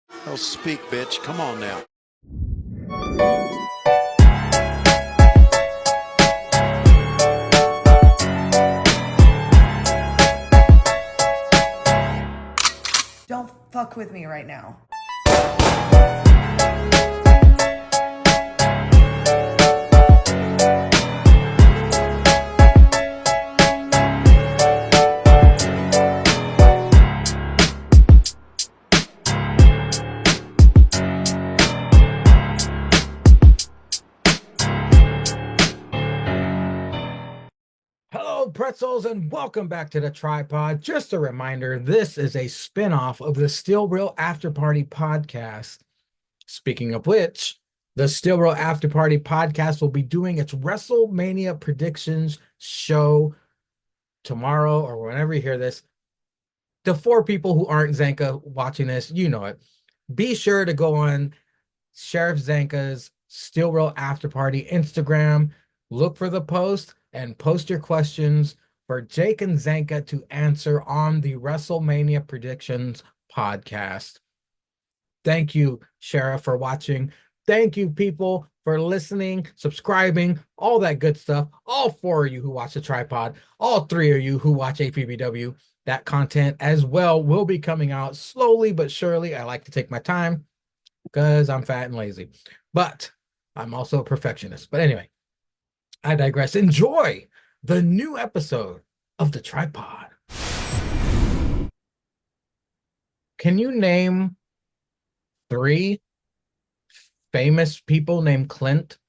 Oh, speak, bitch. Come on now. Don't fuck with me right now. Hello, pretzels, and welcome back to the Tripod. Just a reminder, this is a spin-off of the Still Real After Party podcast. Speaking of which, the Still Real After Party podcast will be doing its WrestleMania predictions show tomorrow or whenever you hear this. The four people who aren't Zanka watching this, you know it. Be sure to go on Sheriff Zanka's Still Real After Party Instagram. Look for the post and post your questions for Jake and Zanka to answer on the WrestleMania Predictions podcast. Thank you, Sheriff, for watching. Thank you, people, for listening, subscribing, all that good stuff. All four of you who watch the Tripod, all three of you who watch APBW, that content as well will be coming out slowly but surely. I like to take my time because I'm fat and lazy, but I'm also a perfectionist. But anyway, I digress. Enjoy the new episode of the Tripod. Can you name three famous people named Clint?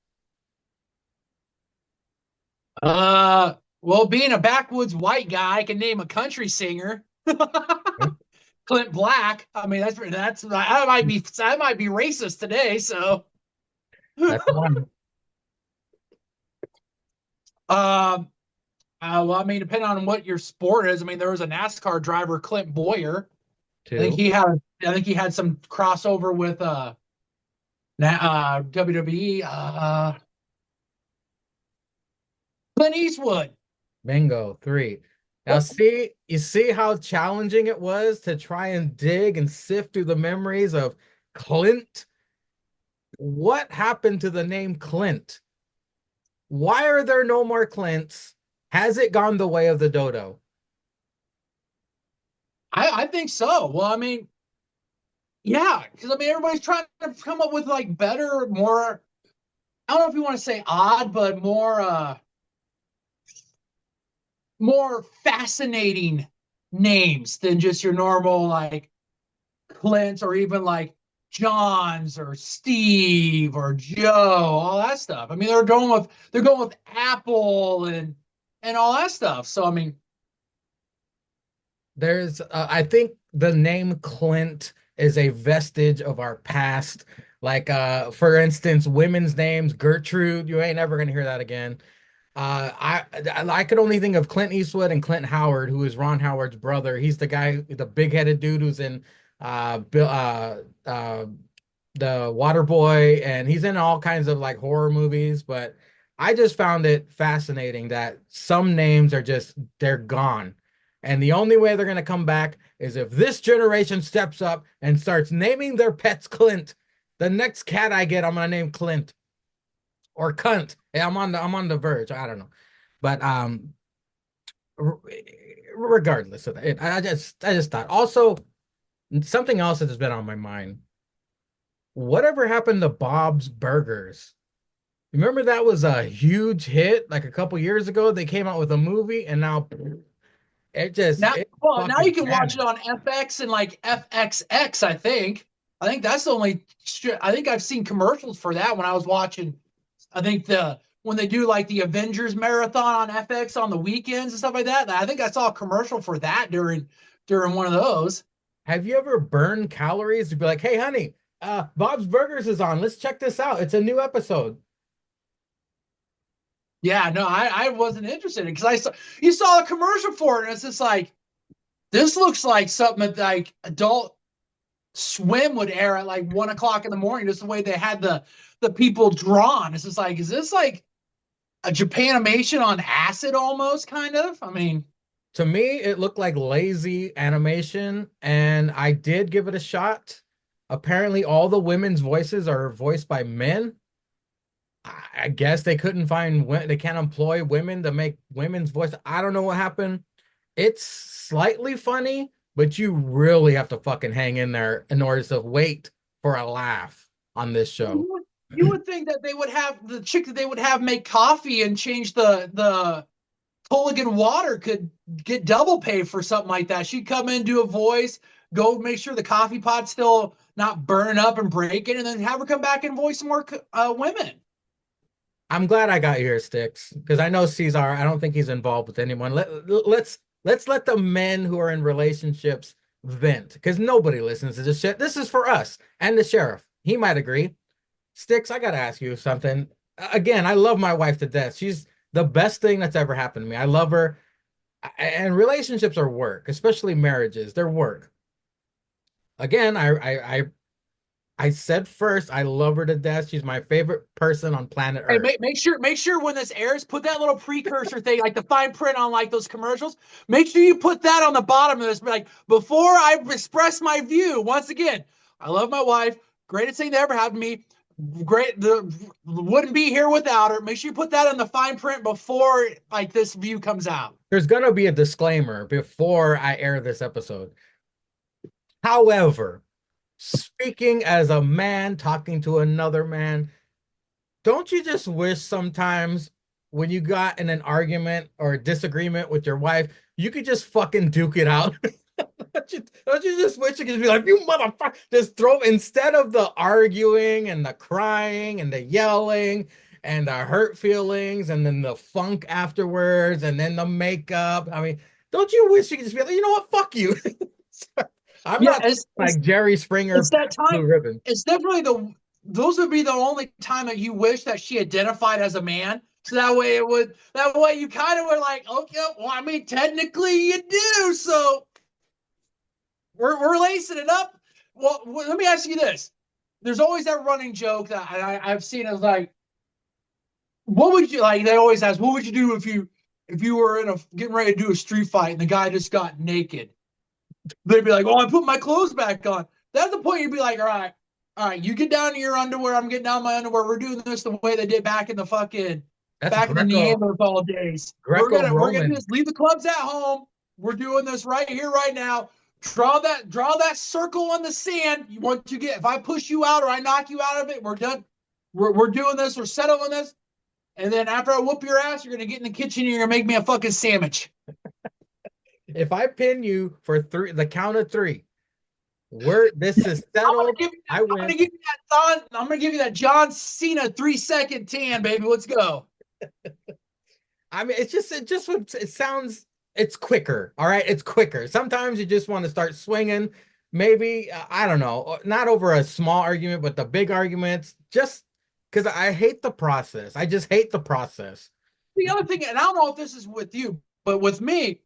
Well, being a backwoods white guy, I can name a country singer. Clint Black. I mean, that's I might be racist today, so That's one. well, I mean, depending on what your sport is, I mean, there was a NASCAR driver, Clint Boyer. I think Two. he had some crossover with WWE. Clint Eastwood. Bingo. Three. Now, you see how challenging it was to try and dig and sift through the memories of Clint? What happened to the name Clint? Why are there no more Clints? Has it gone the way of the dodo? I think so. Well, I mean, yeah, because I mean, everybody's trying to come up with like better, more. I don't know if you want to say odd, but more fascinating names than just your normal like Clint or even like John's or Steve or Joe, all that stuff. I mean, they're going with Apple and all that stuff. So I mean, There's, I think the name Clint is a vestige of our past. Like, for instance, women's names, Gertrude, you ain't never gonna hear that again. I could only think of Clint Eastwood and Clint Howard, who is Ron Howard's brother. He's the guy, the big-headed dude who's in Bill the Water Boy, and he's in all kinds of like horror movies. But I just found it fascinating that some names are just they're gone. And the only way they're gonna come back is if this generation steps up and starts naming their pets Clint. The next cat I get, I'm gonna name Clint or cunt. Yeah, I'm on the verge. I don't know, but regardless of it, I just thought also something else that has been on my mind. Whatever happened to Bob's Burgers? Remember that was a huge hit like a couple years ago. They came out with a movie, and now now you fucking can watch it vanished. on FX and like FXX. I think that's the only. I think I've seen commercials for that when I was watching. I think the when they do like the Avengers marathon on FX on the weekends and stuff like that. I think I saw a commercial for that during one of those. Have you ever burned calories to be like, hey, honey, Bob's Burgers is on. Let's check this out. It's a new episode. Yeah, no, I wasn't interested in because you saw a commercial for it and it's just like this looks like something that like Adult Swim would air at like 1 o'clock in the morning. Just the way they had the people drawn. It's just like, is this like a Japanimation on acid almost kind of? I mean, To me, it looked like lazy animation, and I did give it a shot. apparently all the women's voices are voiced by men. I guess they couldn't find they can't employ women to make women's voice. I don't know what happened. It's slightly funny, but you really have to fucking hang in there in order to wait for a laugh on this show. You would think that they would have the chick that they would have make coffee and change the Culligan water could get double pay for something like that. She'd come in, do a voice, go make sure the coffee pot's still not burning up and breaking, and then have her come back and voice some more women. I'm glad I got here, Sticks, because I know Cesar. I don't think he's involved with anyone. Let's let the men who are in relationships vent, because nobody listens to this shit. This is for us and the sheriff. He might agree. Sticks, I gotta ask you something. Again, I love my wife to death. She's the best thing that's ever happened to me. I love her. And relationships are work, especially marriages. They're work. Again, I said first, I love her to death. She's my favorite person on planet Hey, Earth. make sure when this airs, put that little precursor thing, like the fine print on like those commercials. Make sure you put that on the bottom of this. Be like, before I express my view, once again, I love my wife. Greatest thing that ever happened to me. Great, wouldn't be here without her. Make sure you put that on the fine print before like this view comes out. There's gonna be a disclaimer before I air this episode. However, speaking as a man talking to another man, don't you just wish sometimes when you got in an argument or a disagreement with your wife, you could just fucking duke it out? Don't you just wish you could be like, you motherfucker, just throw instead of the arguing and the crying and the yelling and the hurt feelings and then the funk afterwards and then the makeup. I mean, don't you wish you could just be like, you know what, fuck you? I'm Yeah, not like Jerry Springer, it's that Blue time. Ribbon. It's definitely those would be the only time that you wish that she identified as a man. So that way you kind of were like, okay, well, I mean, technically you do. So we're lacing it up. Well, let me ask you this. There's always that running joke that I've seen as like, what would you like? They always ask, what would you do if you were in a getting ready to do a street fight and the guy just got naked? They'd be like, "Oh, I put my clothes back on." That's the point. You'd be like, all right, you get down to your underwear. I'm getting down my underwear. We're doing this the way they did back in the fucking That's back in the Neanderthal days. We're gonna Greco-Roman. do this. Leave the clubs at home. We're doing this right here, right now. Draw that circle on the sand. You want to get if I push you out or I knock you out of it, we're done. We're doing this. We're settling this. And then after I whoop your ass, you're gonna get in the kitchen and you're gonna make me a fucking sandwich. If I pin you for the count of three, this is settled. I'm gonna give you that John Cena 3-second tan, baby. Let's go. I mean, it sounds it's quicker. All right, it's quicker. Sometimes you just want to start swinging. Maybe I don't know, not over a small argument, but the big arguments. Just because I hate the process. I just hate the process. The other thing, and I don't know if this is with you, but with me,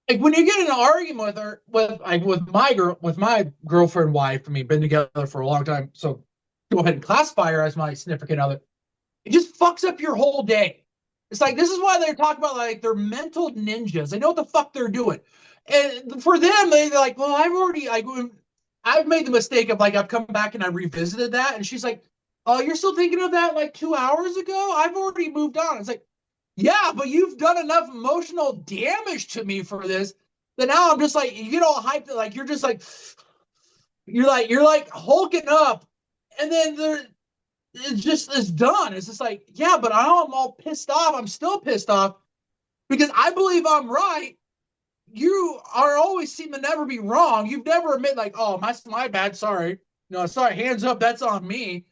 like when you get in an argument with her, with my girlfriend, wife, I mean, been together for a long time, so go ahead and classify her as my significant other. It just fucks up your whole day. It's like this is why they talk about like they're mental ninjas. They know what the fuck they're doing, and for them, they're like, well, I've made the mistake of like I've come back and I revisited that, and she's like, oh, you're still thinking of that like 2 hours ago? I've already moved on. It's like, yeah, but you've done enough emotional damage to me for this that now I'm just like, you get all hyped, like you're just like, you're like hulking up, and then it's done. It's just like, yeah, but I know I'm all pissed off. I'm still pissed off because I believe I'm right. You are always seem to never be wrong. You've never admit like, oh, my bad, sorry. No, sorry, hands up, that's on me.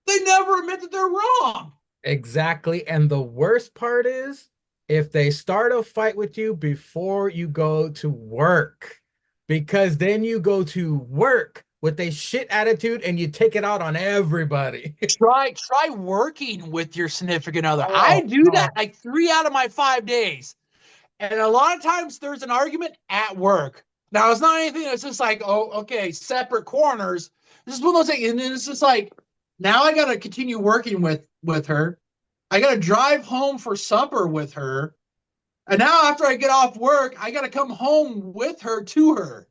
They never admit that they're wrong. Exactly. And the worst part is if they start a fight with you before you go to work, because then you go to work with a shit attitude and you take it out on everybody. Try working with your significant other. Oh, I do that like 3 out of my 5 days. And a lot of times there's an argument at work. Now it's not anything that's just like, oh, okay, separate corners. This is one of those things, and then it's just like, now I gotta continue working with her. I gotta drive home for supper with her. And now after I get off work, I gotta come home with her to her.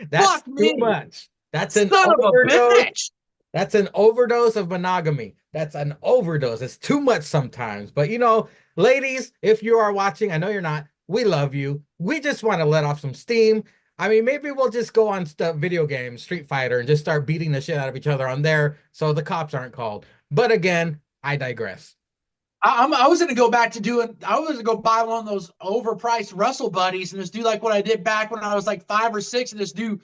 That's Fuck too me. much. That's an Son of a overdose. bitch. That's an overdose of monogamy. That's an overdose. It's too much sometimes. But ladies, if you are watching, I know you're not. We love you. We just want to let off some steam. I mean, maybe we'll just go on video games, Street Fighter, and just start beating the shit out of each other on there so the cops aren't called. But again, I digress. I was gonna go back to doing. I was gonna go buy one of those overpriced Wrestle Buddies and just do like what I did back when I was like 5 or 6, and just do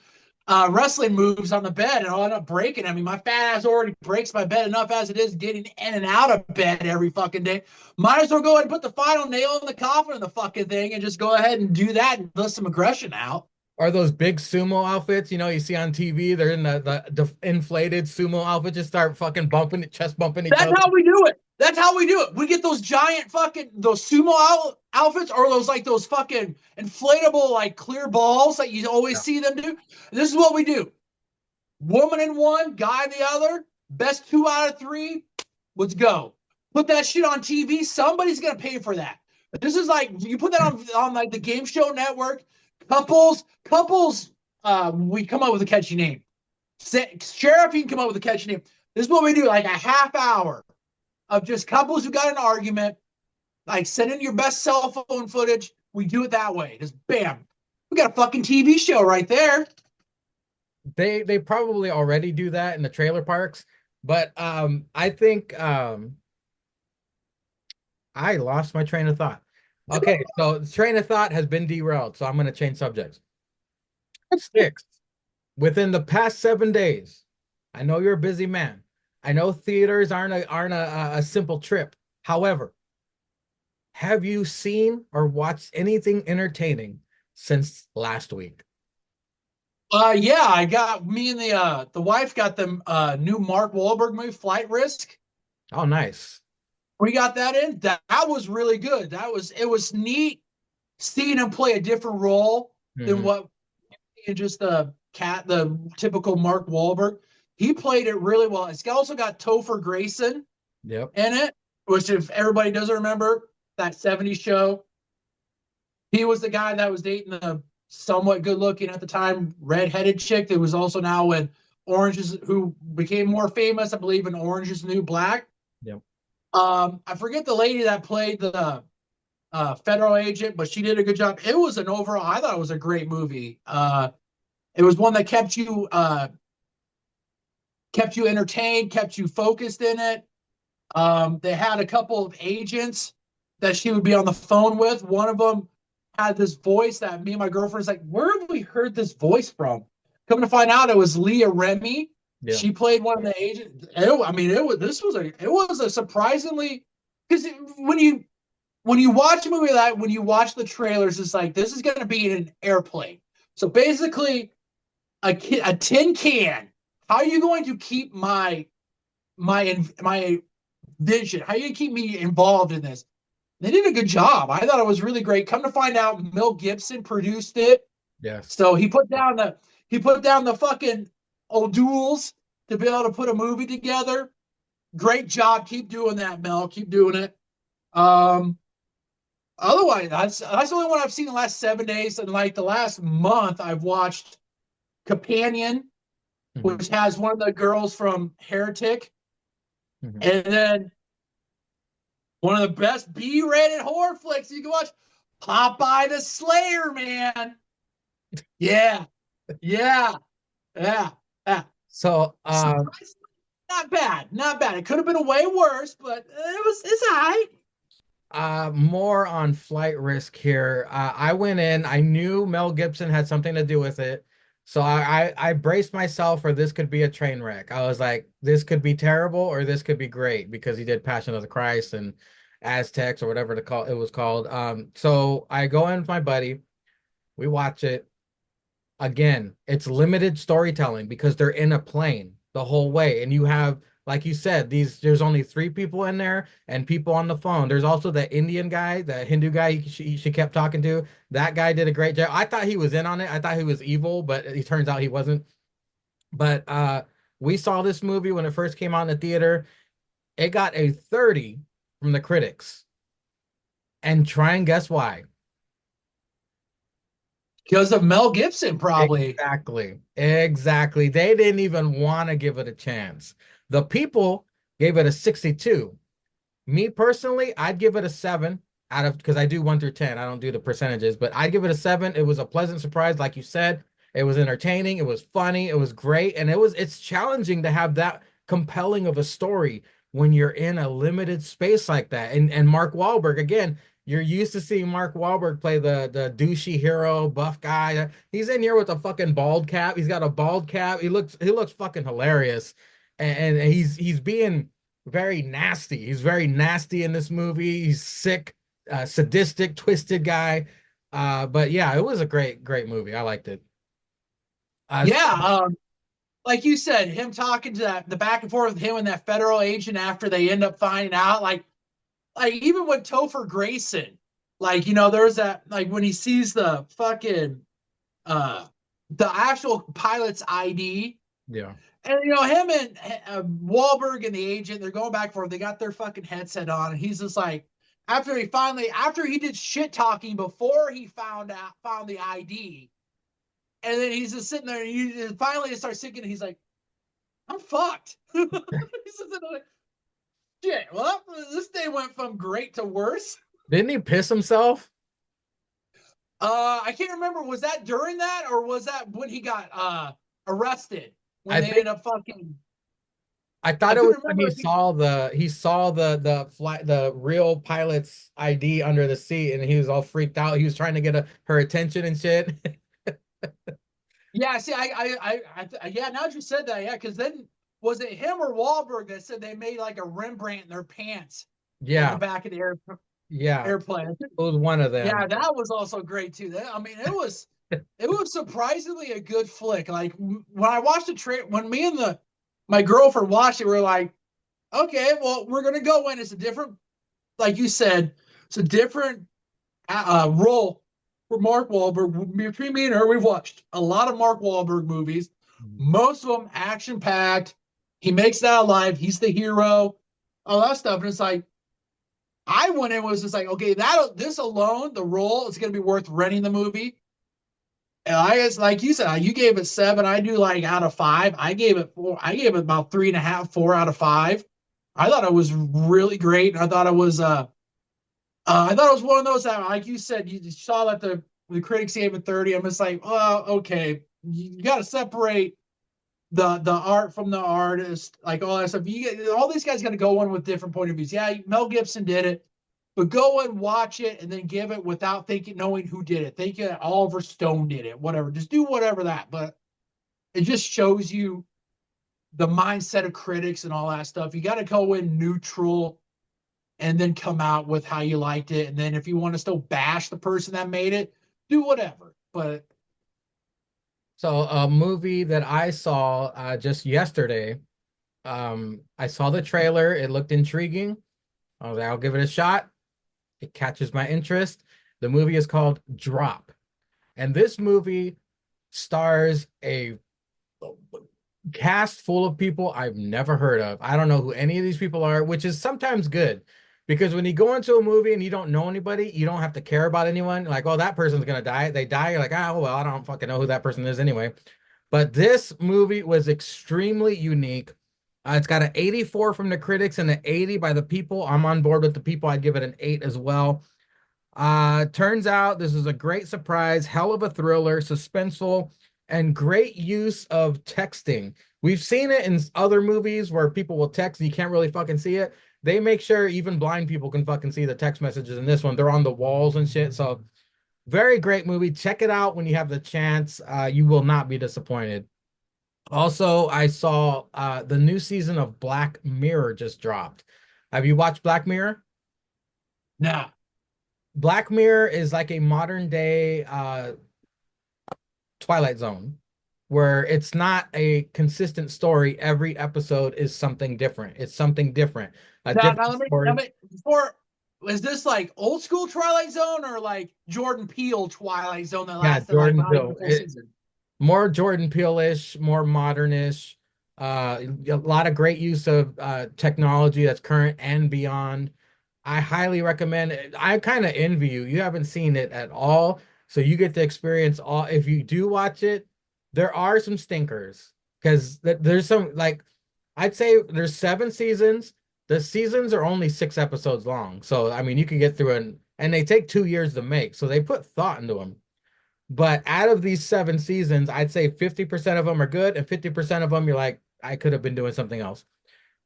wrestling moves on the bed, and I'll end up breaking. I mean, my fat ass already breaks my bed enough as it is, getting in and out of bed every fucking day. Might as well go ahead and put the final nail in the coffin of the fucking thing and just go ahead and do that and let some aggression out. Or those big sumo outfits, you see on TV, they're in the inflated sumo outfit, just start fucking chest bumping each That's other. how we do it. That's how we do it. We get those giant fucking those sumo outfits, or those fucking inflatable like clear balls that you always see them do. This is what we do. Woman in one, guy in the other. Best 2 out of 3. Let's go. Put that shit on TV. Somebody's gonna pay for that. This is like you put that on like the Game Show Network. Couples. We come up with a catchy name. Sheriff, you can come up with a catchy name. This is what we do. Like a half hour of just couples who got an argument. Like send in your best cell phone footage. We do it that way. Just bam. We got a fucking TV show right there. They probably already do that in the trailer parks, but I think I lost my train of thought. Okay, so the train of thought has been derailed, so I'm going to change subjects. 6, within the past 7 days, I know you're a busy man. I know theaters aren't a simple trip. However, have you seen or watched anything entertaining since last week? Yeah, I got me and the wife got the new Mark Wahlberg movie, Flight Risk. Oh, nice. We got that in. That was really good. It was neat seeing him play a different role than what just the typical Mark Wahlberg. He played it really well. It's also got Topher Grayson Yep. in it, which if everybody doesn't remember that 70s show, he was the guy that was dating the somewhat good looking at the time redheaded chick that was also now in who became more famous, I believe, in Orange is the New Black. Yep. I forget the lady that played the federal agent, but she did a good job. It was an overall, I thought it was a great movie. It was one that kept you entertained, kept you focused in it. They had a couple of agents that she would be on the phone with. One of them had this voice that me and my girlfriend's like, where have we heard this voice from? Come to find out, it was Leah Remy. Yeah. She played one of the agents. It was a surprisingly, because when you watch a movie like that, when you watch the trailers, it's like this is going to be in an airplane. So basically, a tin can. How are you going to keep my vision? How are you going to keep me involved in this? They did a good job. I thought it was really great. Come to find out, Mel Gibson produced it. Yes. So he put down the fucking O'Douls to be able to put a movie together. Great job. Keep doing that, Mel. Keep doing it. Otherwise, that's the only one I've seen in the last 7 days. And like the last month, I've watched Companion, which has one of the girls from Heretic. And then one of the best B-rated horror flicks you can watch, Popeye the Slayer, man. Yeah. So, not bad. It could have been way worse, but it's all right. More on Flight Risk here. I went in, I knew Mel Gibson had something to do with it. So I braced myself for this could be a train wreck. I was like, this could be terrible or this could be great because he did Passion of the Christ and Aztecs or whatever it was called. So I go in with my buddy, we watch it. Again, it's limited storytelling because they're in a plane the whole way. And you have, like you said, there's only 3 people in there and people on the phone. There's also that Indian guy, that Hindu guy she kept talking to. That guy did a great job. I thought he was in on it. I thought he was evil, but it turns out he wasn't. But we saw this movie when it first came out in the theater. It got a 30 from the critics. And try and guess why. Because of Mel Gibson, probably. Exactly. They didn't even want to give it a chance. The people gave it a 62. Me personally, I'd give it a 7 out of, because I do 1 through 10. I don't do the percentages, but I'd give it a 7. It was a pleasant surprise, like you said. It was entertaining, it was funny, it was great, and it's challenging to have that compelling of a story when you're in a limited space like that. And Mark Wahlberg, again, you're used to seeing Mark Wahlberg play the douchey hero, buff guy. He's in here with a fucking bald cap. He's got a bald cap. He looks fucking hilarious. And he's being very nasty. He's very nasty in this movie. He's sick, sadistic, twisted guy. But yeah, it was a great movie. I liked it. Yeah, like you said, him talking to the back and forth with him and that federal agent after they end up finding out, like even with Topher Grayson, like there's that like when he sees the fucking uh the actual pilot's ID. Yeah. And him and Wahlberg and the agent, they're going back and forth. They got their fucking headset on, and he's just like, after he did shit talking before he found the ID, and then he's just sitting there, and he finally starts thinking, he's like, I'm fucked. He's just like, shit. Well, this day went from great to worse. Didn't he piss himself? I can't remember. Was that during that, or was that when he got arrested? When I they think ended up fucking. I I thought it was couldn't when remember. he saw the flight, the real pilot's ID under the seat, and he was all freaked out. He was trying to get her attention and shit. Yeah, see, yeah. Now that you said that, yeah, because then was it him or Wahlberg that said they made like a Rembrandt in their pants in the Yeah, back of the yeah, airplane? it was one of them. Yeah, that was also great too. I mean, it was surprisingly a good flick. Like when I watched the when me and my girlfriend watched it, we are like, okay, well, we're gonna go in. It's a different, like you said, it's a different role for Mark Wahlberg. Between me and her, we've watched a lot of Mark Wahlberg movies. Most of them action packed. He makes that alive. He's the hero. All that stuff, and it's like I went in was just like, okay, this alone, the role is going to be worth renting the movie. And I guess, like you said, you gave it 7. I do like out of 5. I gave it 4. I gave it about 3.5, 4 out of 5. I thought it was really great. I thought it was one of those that, like you said, you saw that the critics gave it 30. I'm just like, well, okay, you got to separate the art from the artist, like all that stuff. All these guys got to go in with different point of views. Yeah, Mel Gibson did it, but go and watch it and then give it without knowing who did it. Thinking that Oliver Stone did it, whatever. Just do whatever that. But it just shows you the mindset of critics and all that stuff. You got to go in neutral and then come out with how you liked it. And then if you want to still bash the person that made it, do whatever. But So a movie that I saw just yesterday, I saw the trailer. It looked intriguing. I was like, I'll give it a shot. It catches my interest. The movie is called Drop. And this movie stars a cast full of people I've never heard of. I don't know who any of these people are, which is sometimes good because when you go into a movie and you don't know anybody, you don't have to care about anyone. Like, oh, that person's gonna die. They die. You're like, oh, well, I don't fucking know who that person is anyway. But this movie was extremely unique. It's got an 84 from the critics and an 80 by the people. I'm on board with the people. I'd give it an 8 as well. Turns out this is a great surprise, hell of a thriller, suspenseful, and great use of texting. We've seen it in other movies where people will text and you can't really fucking see it. They make sure even blind people can fucking see the text messages in this one. They're on the walls and shit. So very great movie. Check it out when you have the chance. You will not be disappointed. Also, I saw the new season of Black Mirror just dropped. Have you watched Black Mirror? nah. Black Mirror is like a modern day Twilight Zone where it's not a consistent story. Every episode is something different. It's something different. A Now different let story. me before is this like old school Twilight Zone or like Jordan Peele Twilight Zone that Yeah, lasted like Jordan not even Peele. a full season? More Jordan Peele-ish, more modern-ish. A lot of great use of technology that's current and beyond. I highly recommend it. I kind of envy you. You haven't seen it at all. So you get to experience all. If you do watch it, there are some stinkers because there's some like I'd say there's 7 seasons. The seasons are only 6 episodes long. So I mean you can get through it and they take 2 years to make. So they put thought into them. But out of these 7 seasons, I'd say 50% of them are good, and 50% of them you're like, I could have been doing something else.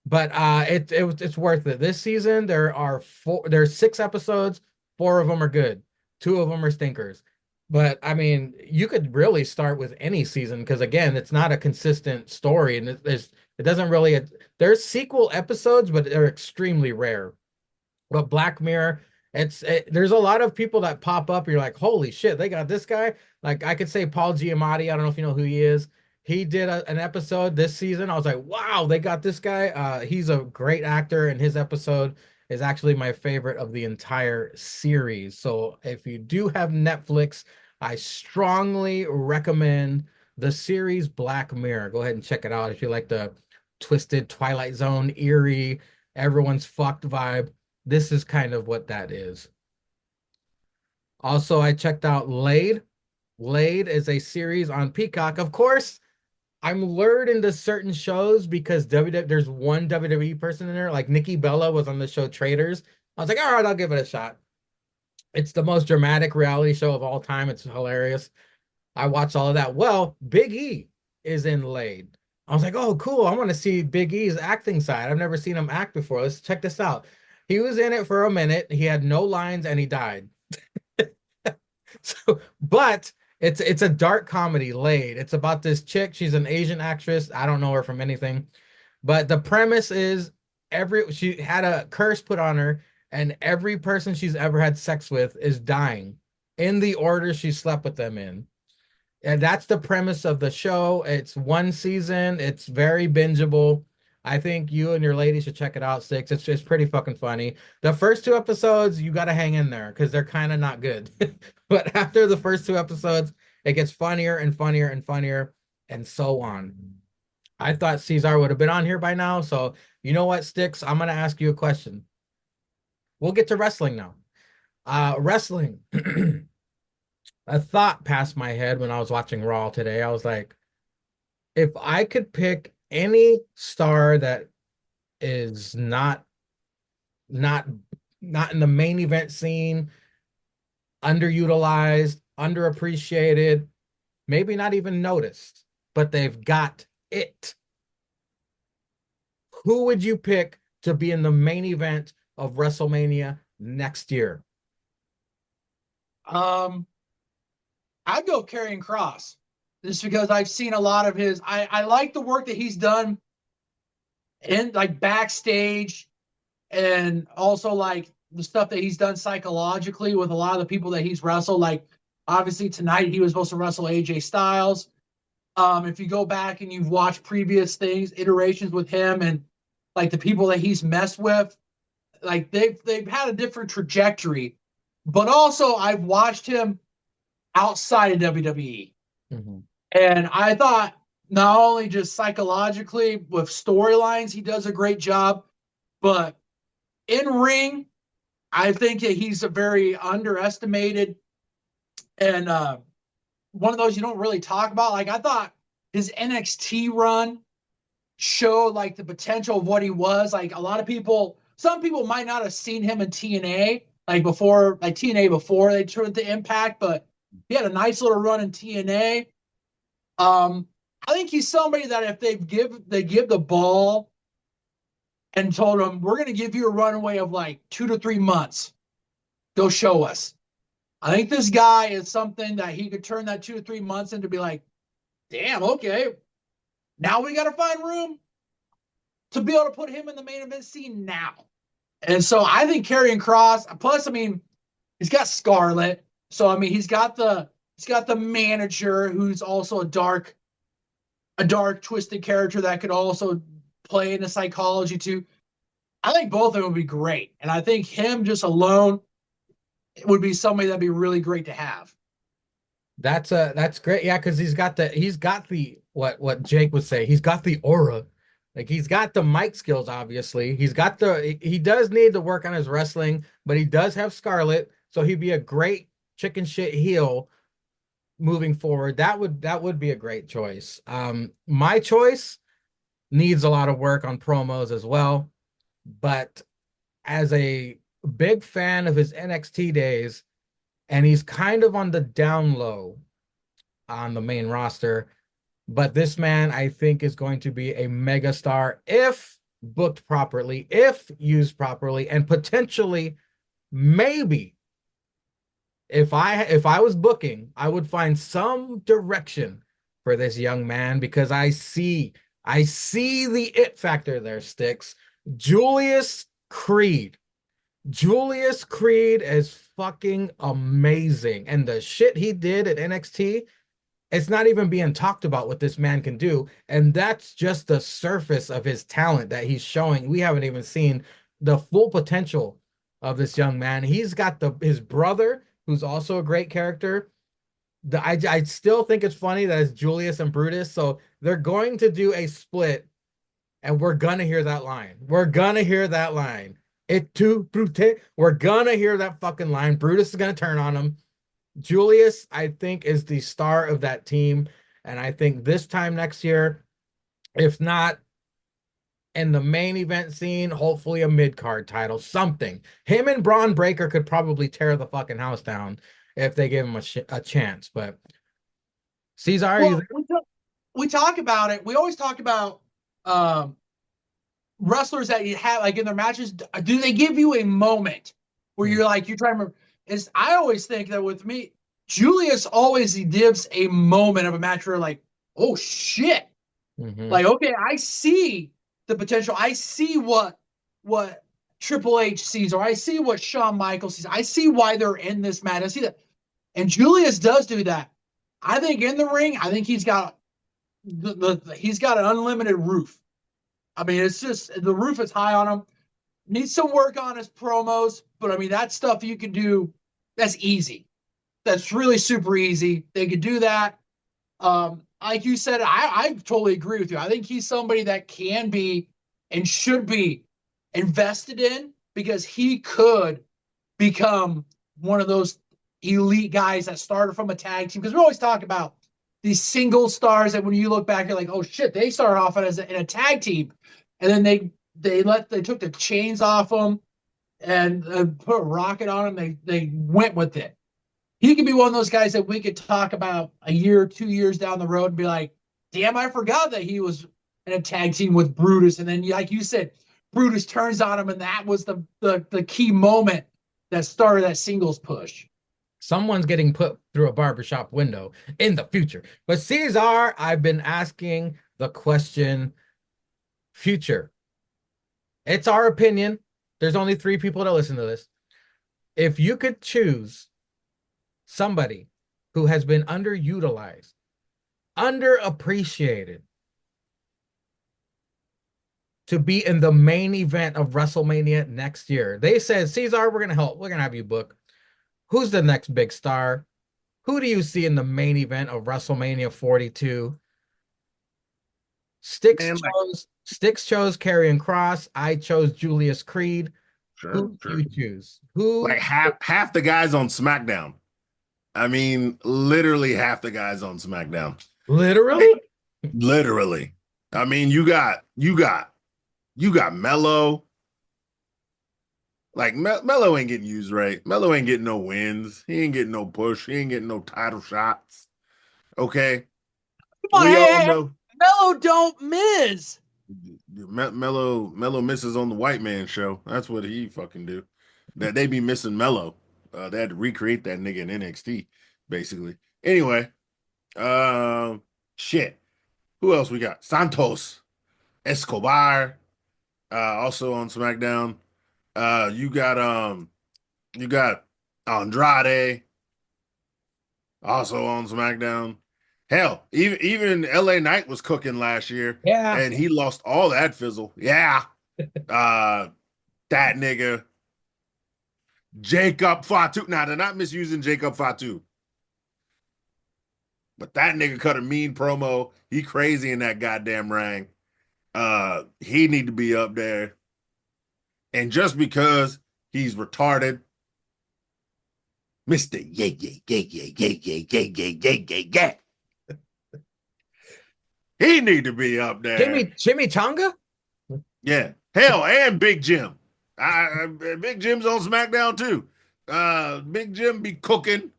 But it's worth it. This season there's 6 episodes, 4 of them are good, 2 of them are stinkers. But I mean, you could really start with any season because again, it's not a consistent story, and it doesn't really there's sequel episodes, but they're extremely rare. But Black Mirror, there's a lot of people that pop up. You're like, holy shit, they got this guy. Like I could say Paul Giamatti. I don't know if you know who he is. He did an episode this season. I was like, wow, they got this guy. He's a great actor, and his episode is actually my favorite of the entire series. So if you do have Netflix, I strongly recommend the series Black Mirror. Go ahead and check it out if you like the twisted Twilight Zone, eerie, everyone's fucked vibe. This is kind of what that is. Also, I checked out Laid. Laid is a series on Peacock. Of course, I'm lured into certain shows because there's one WWE person in there. Like Nikki Bella was on the show Traders. I was like, all right, I'll give it a shot. It's the most dramatic reality show of all time. It's hilarious. I watched all of that. Well, Big E is in Laid. I was like, oh, cool. I want to see Big E's acting side. I've never seen him act before. Let's check this out. He was in it for a minute. He had no lines and he died. So, but it's a dark comedy, Laid. It's about this chick. She's an Asian actress. I don't know her from anything. But the premise is she had a curse put on her, and every person she's ever had sex with is dying in the order she slept with them in. And that's the premise of the show. It's 1 season. It's very bingeable. I think you and your lady should check it out, Six. It's just pretty fucking funny. The first 2 episodes, you got to hang in there because they're kind of not good. But after the first 2 episodes, it gets funnier and funnier and funnier and so on. I thought Caesar would have been on here by now. So you know what, Sticks? I'm going to ask you a question. We'll get to wrestling now. Wrestling. A thought passed my head when I was watching Raw today. I was like, if I could pick any star that is not in the main event scene, underutilized, underappreciated, maybe not even noticed, but they've got it. Who would you pick to be in the main event of WrestleMania next year? I'd go Karrion Kross just because I've seen a lot of his. I like the work that he's done in like backstage and also like the stuff that he's done psychologically with a lot of the people that he's wrestled. Like obviously tonight he was supposed to wrestle AJ Styles. If you go back and you've watched previous things, iterations with him and like the people that he's messed with, like they've had a different trajectory. But also I've watched him outside of WWE. Mm-hmm. And I thought not only just psychologically with storylines, he does a great job, but in ring, I think that he's a very underestimated and one of those you don't really talk about. Like I thought his NXT run showed like the potential of what he was. Like a lot of people, some people might not have seen him in TNA like before, like TNA before they turned the Impact, but he had a nice little run in TNA. I think he's somebody that if they give the ball and told him, we're going to give you a runway of like 2 to 3 months, go show us. I think this guy is something that he could turn that 2 to 3 months into be like, damn, okay. Now we got to find room to be able to put him in the main event scene now. And so I think Karrion Kross, plus, I mean, he's got Scarlett. So, I mean, he's got the manager who's also a dark, twisted character that could also play into psychology too. I think both of them would be great. And I think him just alone would be somebody that'd be really great to have. That's great. Yeah, because he's got the what Jake would say. He's got the aura. Like he's got the mic skills, obviously. He does need to work on his wrestling, but he does have Scarlett, so he'd be a great chicken shit heel moving forward, that would be a great choice. My choice needs a lot of work on promos as well, but as a big fan of his NXT days, and he's kind of on the down low on the main roster, but this man I think is going to be a mega star if booked properly, if used properly, and potentially maybe if I was booking, I would find some direction for this young man because I see the it factor there, Sticks. Julius Creed. Julius Creed is fucking amazing. And the shit he did at NXT, it's not even being talked about what this man can do. And that's just the surface of his talent that he's showing. We haven't even seen the full potential of this young man. He's got his brother, who's also a great character. I still think it's funny that it's Julius and Brutus. So they're going to do a split, and we're gonna hear that line. We're gonna hear that line. It too brute. We're gonna hear that fucking line. Brutus is gonna turn on him. Julius, I think, is the star of that team. And I think this time next year, if not in the main event scene, hopefully a mid-card title, something. Him and Braun Breaker could probably tear the fucking house down if they give him a chance. But Cesar, are you Well, there? we talk about it. We always talk about um, wrestlers that you have like in their matches. Do they give you a moment where you're like you're trying to remember? I always think that with me, Julius always gives a moment of a match where like, oh shit, Mhm. like okay, I see the potential. I see what Triple H sees, or I see what Shawn Michaels sees. I see why they're in this match. I see that, and Julius does do that. I think in the ring, I think he's got he's got an unlimited roof. I mean, it's just the roof is high on him. Needs some work on his promos, but I mean that stuff you can do. That's easy. That's really super easy. They could do that. Like you said, I totally agree with you. I think he's somebody that can be and should be invested in because he could become one of those elite guys that started from a tag team. Because we always talk about these single stars that when you look back, you're like, oh shit, they started off in a tag team, and then they took the chains off them and put a rocket on them. They went with it. He could be one of those guys that we could talk about a year, 2 years down the road and be like, damn, I forgot that he was in a tag team with Brutus. And then, like you said, Brutus turns on him, and that was the key moment that started that singles push. Someone's getting put through a barbershop window in the future. But Cesar, I've been asking the question future. It's our opinion. There's only 3 people that listen to this. If you could choose somebody who has been underutilized, underappreciated to be in the main event of WrestleMania next year, they said, Cesar, we're going to help. We're going to have you book. Who's the next big star? Who do you see in the main event of WrestleMania 42? Sticks And like, chose Sticks chose Karrion Kross. I chose Julius Creed. sure, Who do sure. you choose? Who Like half the guys on SmackDown. I mean, literally half the guys on SmackDown. literally? Like, literally. I mean, you got Mello. Like Mello ain't getting used right. Mello ain't getting no wins. He ain't getting no push. He ain't getting no title shots. Okay. Come on, We hey, all hey, hey, know Mello don't miss. Mello misses on the white man show. That's what he fucking do. That they be missing Mello. They had to recreate that nigga in NXT, basically. Anyway, shit. Who else we got? Santos Escobar, also on SmackDown. You got Andrade, also on SmackDown. Hell, even LA Knight was cooking last year, Yeah. and he lost all that fizzle. Yeah. Uh that nigga. Jacob Fatu. Now they're not misusing Jacob Fatu. But that nigga cut a mean promo. He crazy in that goddamn ring. He need to be up there. And just because he's retarded Mr. Yeah, yeah, yeah, yeah, yeah, yeah, yeah, yeah, yeah, yeah. He need to be up there. Chimichanga? Yeah. Hell, and Big Jim. Big Jim's on SmackDown too. Big Jim be cooking.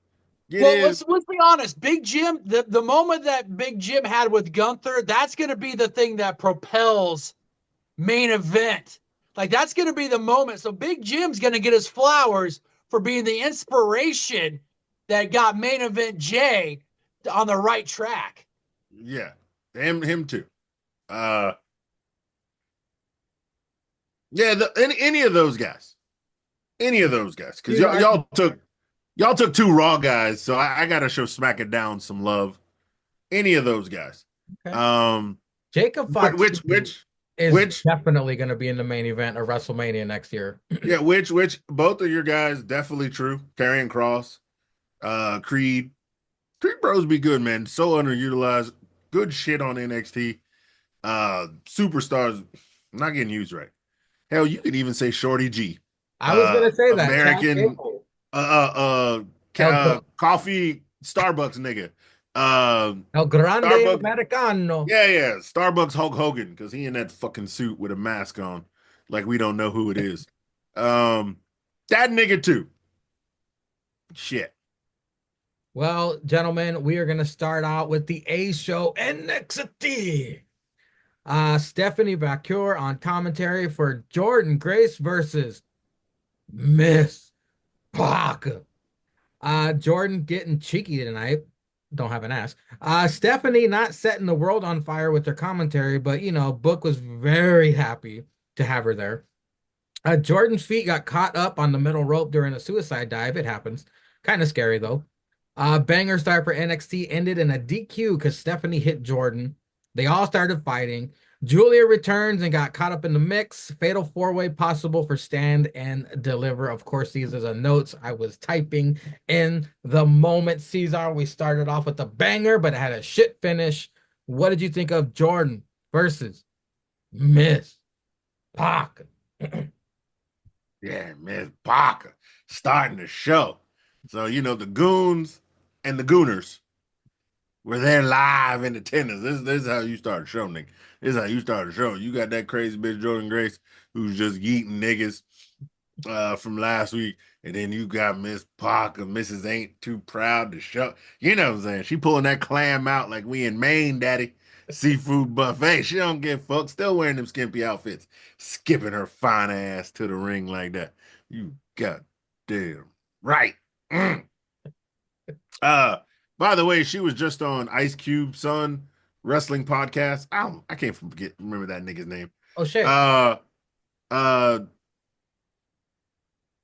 Get Well, his. let's be honest. Big Jim, the moment that Big Jim had with Gunther, that's going to be the thing that propels main event. Like that's going to be the moment. So Big Jim's going to get his flowers for being the inspiration that got main event Jay on the right track. Yeah. Him too. Uh yeah, any of those guys. Any of those guys. Because y'all took two Raw guys, so I gotta show Smack It Down some love. Any of those guys. Okay. Jacob Fox which definitely going to be in the main event of WrestleMania next year. yeah, which both of your guys definitely true. Karrion Kross, Creed. Creed Bros be good, man. So underutilized. Good shit on NXT. Superstars not getting used right. Hell, you could even say Shorty G. I was going to say that. American coffee Starbucks nigga. El Grande Starbucks, Americano. yeah. Starbucks Hulk Hogan, because he in that fucking suit with a mask on. Like we don't know who it is. That nigga too. Shit. Well, gentlemen, we are going to start out with the A show NXT. Stephanie Vaquer on commentary for Jordan Grace versus Miss Parker. Jordan getting cheeky tonight. Don't have an ass. Stephanie not setting the world on fire with her commentary, but Book was very happy to have her there. Jordan's feet got caught up on the middle rope during a suicide dive. It happens. Kind of scary though. Banger start for NXT ended in a DQ because Stephanie hit Jordan. They all started fighting. Julia returns and got caught up in the mix. Fatal four-way possible for Stand and Deliver. Of course, these are the notes I was typing in the moment. Cesar, we started off with a banger, but it had a shit finish. What did you think of Jordan versus Miss Parker? Yeah, Miss Parker starting the show. So, the goons and the gooners were there live in attendance. This is how you start a show, nigga. This is how you start a show. You got that crazy bitch Jordan Grace who's just yeeting niggas from last week. And then you got Miss Parker. Mrs. Ain't Too Proud to Show. You know what I'm saying? She pulling that clam out like we in Maine, daddy. Seafood buffet. She don't give fuck. Still wearing them skimpy outfits. Skipping her fine ass to the ring like that. You goddamn right. By the way, she was just on Ice Cube son wrestling podcast. I can't remember that nigga's name. Oh shit.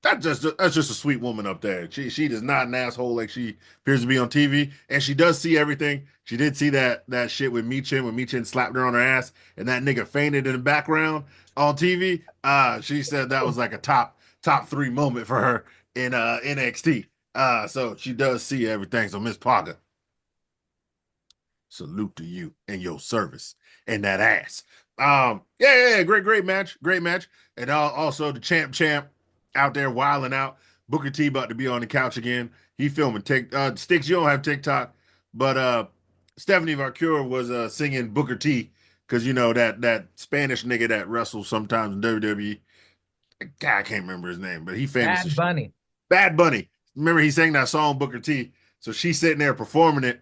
That's just a sweet woman up there. She is not an asshole like she appears to be on TV, and she does see everything. She did see that shit with Michin when Michin slapped her on her ass, and that nigga fainted in the background on TV. She said that was like a top 3 moment for her in NXT. So she does see everything. So Miss Parker, salute to you and your service and that ass. Yeah, great match, and also the champ out there wilding out. Booker T about to be on the couch again. He filming Sticks. You don't have TikTok, but Stephanie Vaquer was singing Booker T because that Spanish nigga that wrestles sometimes in WWE. God, I can't remember his name, but he famous. Bad Bunny. Bad Bunny. Remember he sang that song Booker T. So she's sitting there performing it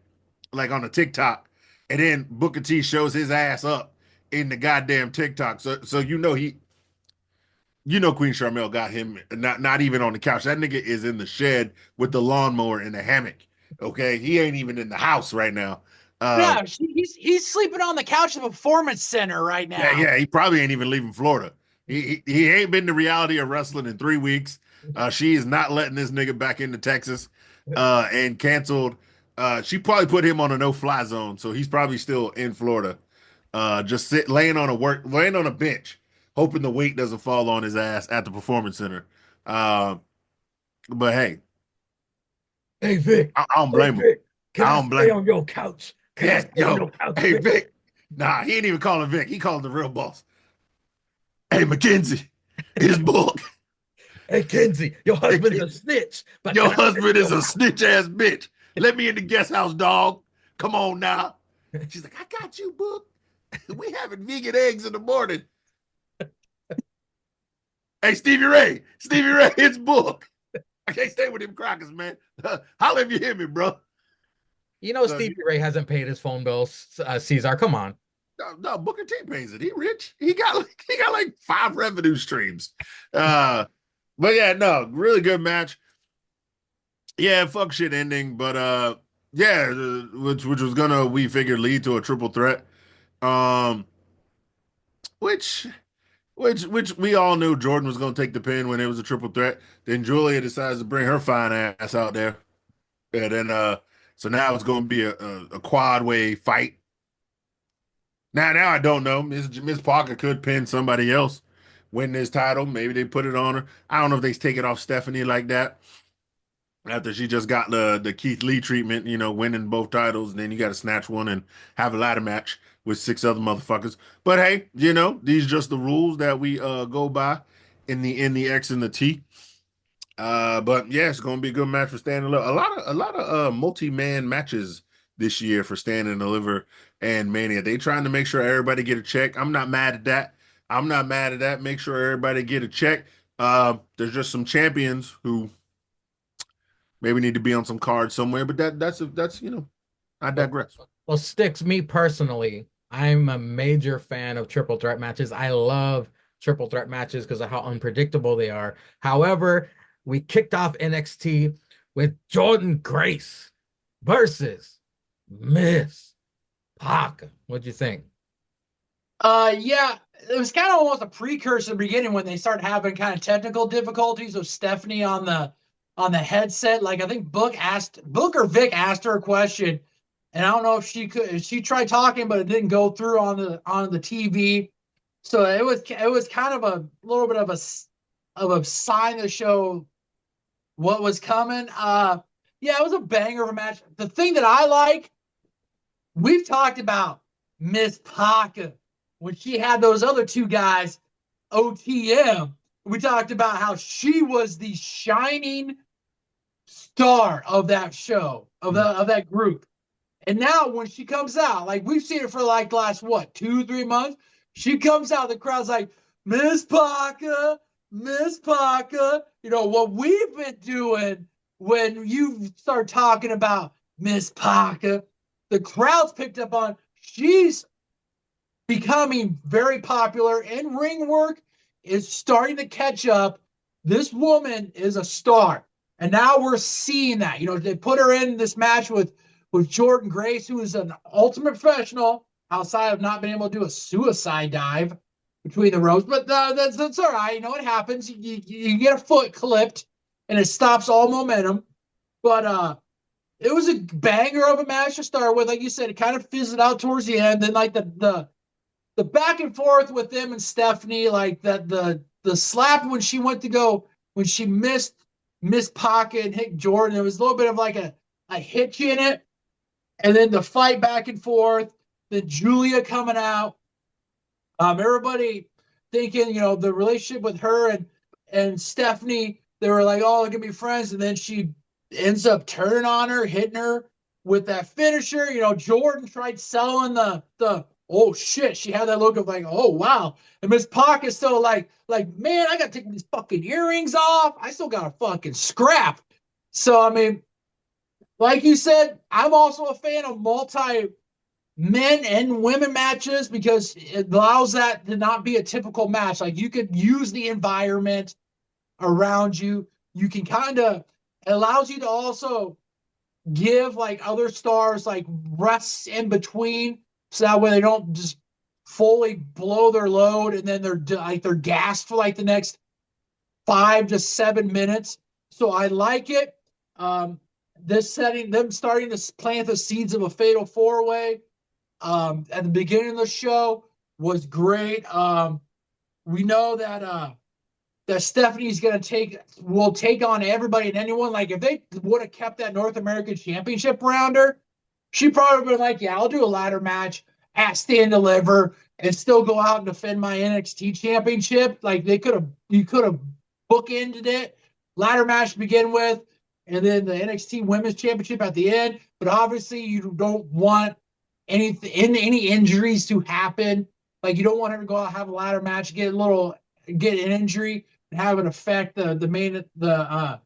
like on a TikTok, and then Booker T shows his ass up in the goddamn TikTok. So Queen Charmel got him not even on the couch. That nigga is in the shed with the lawnmower in the hammock. Okay, he ain't even in the house right now. Yeah, he's sleeping on the couch of the Performance Center right now. Yeah, he probably ain't even leaving Florida. He ain't been to reality of wrestling in 3 weeks. She is not letting this nigga back into Texas and canceled. She probably put him on a no-fly zone, so he's probably still in Florida, just laying on a bench, hoping the weight doesn't fall on his ass at the Performance Center. But hey, Vic, I don't blame him. Can I don't blame him on your couch? Yes, yo, hey Vic. Nah, he ain't even calling Vic. He called the real boss. Hey, Mackenzie, it's Book. Hey, Kenzie, your husband's a snitch. But Your can I take husband is your a snitch ass bitch. Let me in the guest house, dog. Come on now. She's like, I got you, Book. We having vegan eggs in the morning. Hey, Stevie Ray, it's Book. I can't stay with them crackers, man. Holla if you hear me, bro. You know, So, Stevie Ray hasn't paid his phone bill, Caesar. Come on. no, Booker T pays it. He rich. He got like 5 revenue streams. But yeah, no, really good match. Yeah, fuck shit ending, but yeah, which was gonna we figured lead to a triple threat. Um, which which we all knew Jordan was gonna take the pin when it was a triple threat. Then Julia decides to bring her fine ass out there, and then so now it's gonna be a quad way fight. Now I don't know. Miss Parker could pin somebody else, win this title. Maybe they put it on her. I don't know if they take it off Stephanie like that after she just got the Keith Lee treatment, winning both titles. And then you got to snatch one and have a ladder match with 6 other motherfuckers. But hey, these just the rules that we go by in the X and the T. But yeah, it's gonna be a good match for Stand and Deliver. A lot of multi-man matches this year for Stand and Deliver and Mania. They trying to make sure everybody get a check. I'm not mad at that. I'm not mad at that. Make sure everybody get a check. There's just some champions who maybe need to be on some cards somewhere, but that's I digress. Well, Sticks, me personally, I'm a major fan of triple threat matches. I love triple threat matches because of how unpredictable they are. However, we kicked off NXT with Jordan Grace versus Miss Parker. What'd you think? Yeah, it was kind of almost a precursor in the beginning when they started having kind of technical difficulties with Stephanie on the headset. Like I think Book or Vic asked her a question, and I don't know if she tried talking, but it didn't go through on the TV. So it was kind of a little bit of a sign to show what was coming. Yeah, it was a banger of a match. The thing that I like, we've talked about Miss Parker when she had those other 2 guys, OTM. We talked about how she was the shining star of that show, of that group. And now when she comes out, like we've seen it for like the last 2-3 months, she comes out, the crowd's like, Miss Parker, Miss Parker. What we've been doing when you start talking about Miss Parker, the crowd's picked up on. She's becoming very popular, and ring work is starting to catch up. This woman is a star, and now we're seeing that. They put her in this match with Jordan Grace, who is an ultimate professional outside of not being able to do a suicide dive between the ropes. But that's all right. It happens. You get a foot clipped, and it stops all momentum. But it was a banger of a match to start with. Like you said, it kind of fizzled out towards the end. Then like the back and forth with them and Stephanie, like that the slap when she missed Miss Pocket and hit Jordan, there was a little bit of like a hitch in it. And then the fight back and forth, then Julia coming out. Everybody thinking, the relationship with her and Stephanie, they were like, oh, they're gonna be friends. And then she ends up turning on her, hitting her with that finisher. Jordan tried selling the oh shit. She had that look of like, oh wow. And Miss Parker's still like, man, I gotta take these fucking earrings off. I still got a fucking scrap. So I mean, like you said, I'm also a fan of multi men and women matches because it allows that to not be a typical match. Like you could use the environment around you. You can it allows you to also give like other stars like rests in between, so that way they don't just fully blow their load and then they're gassed for like the next 5 to 7 minutes. So I like it. This setting them starting to plant the seeds of a fatal 4-way at the beginning of the show was great. We know that Stephanie's will take on everybody and anyone. Like if they would have kept that North American Championship around her, she probably would have been like, yeah, I'll do a ladder match at Stand Deliver and still go out and defend my NXT championship. Like you could have bookended it. Ladder match to begin with, and then the NXT Women's Championship at the end. But obviously, you don't want any injuries to happen. Like you don't want her to go out have a ladder match, get an injury, and have it affect the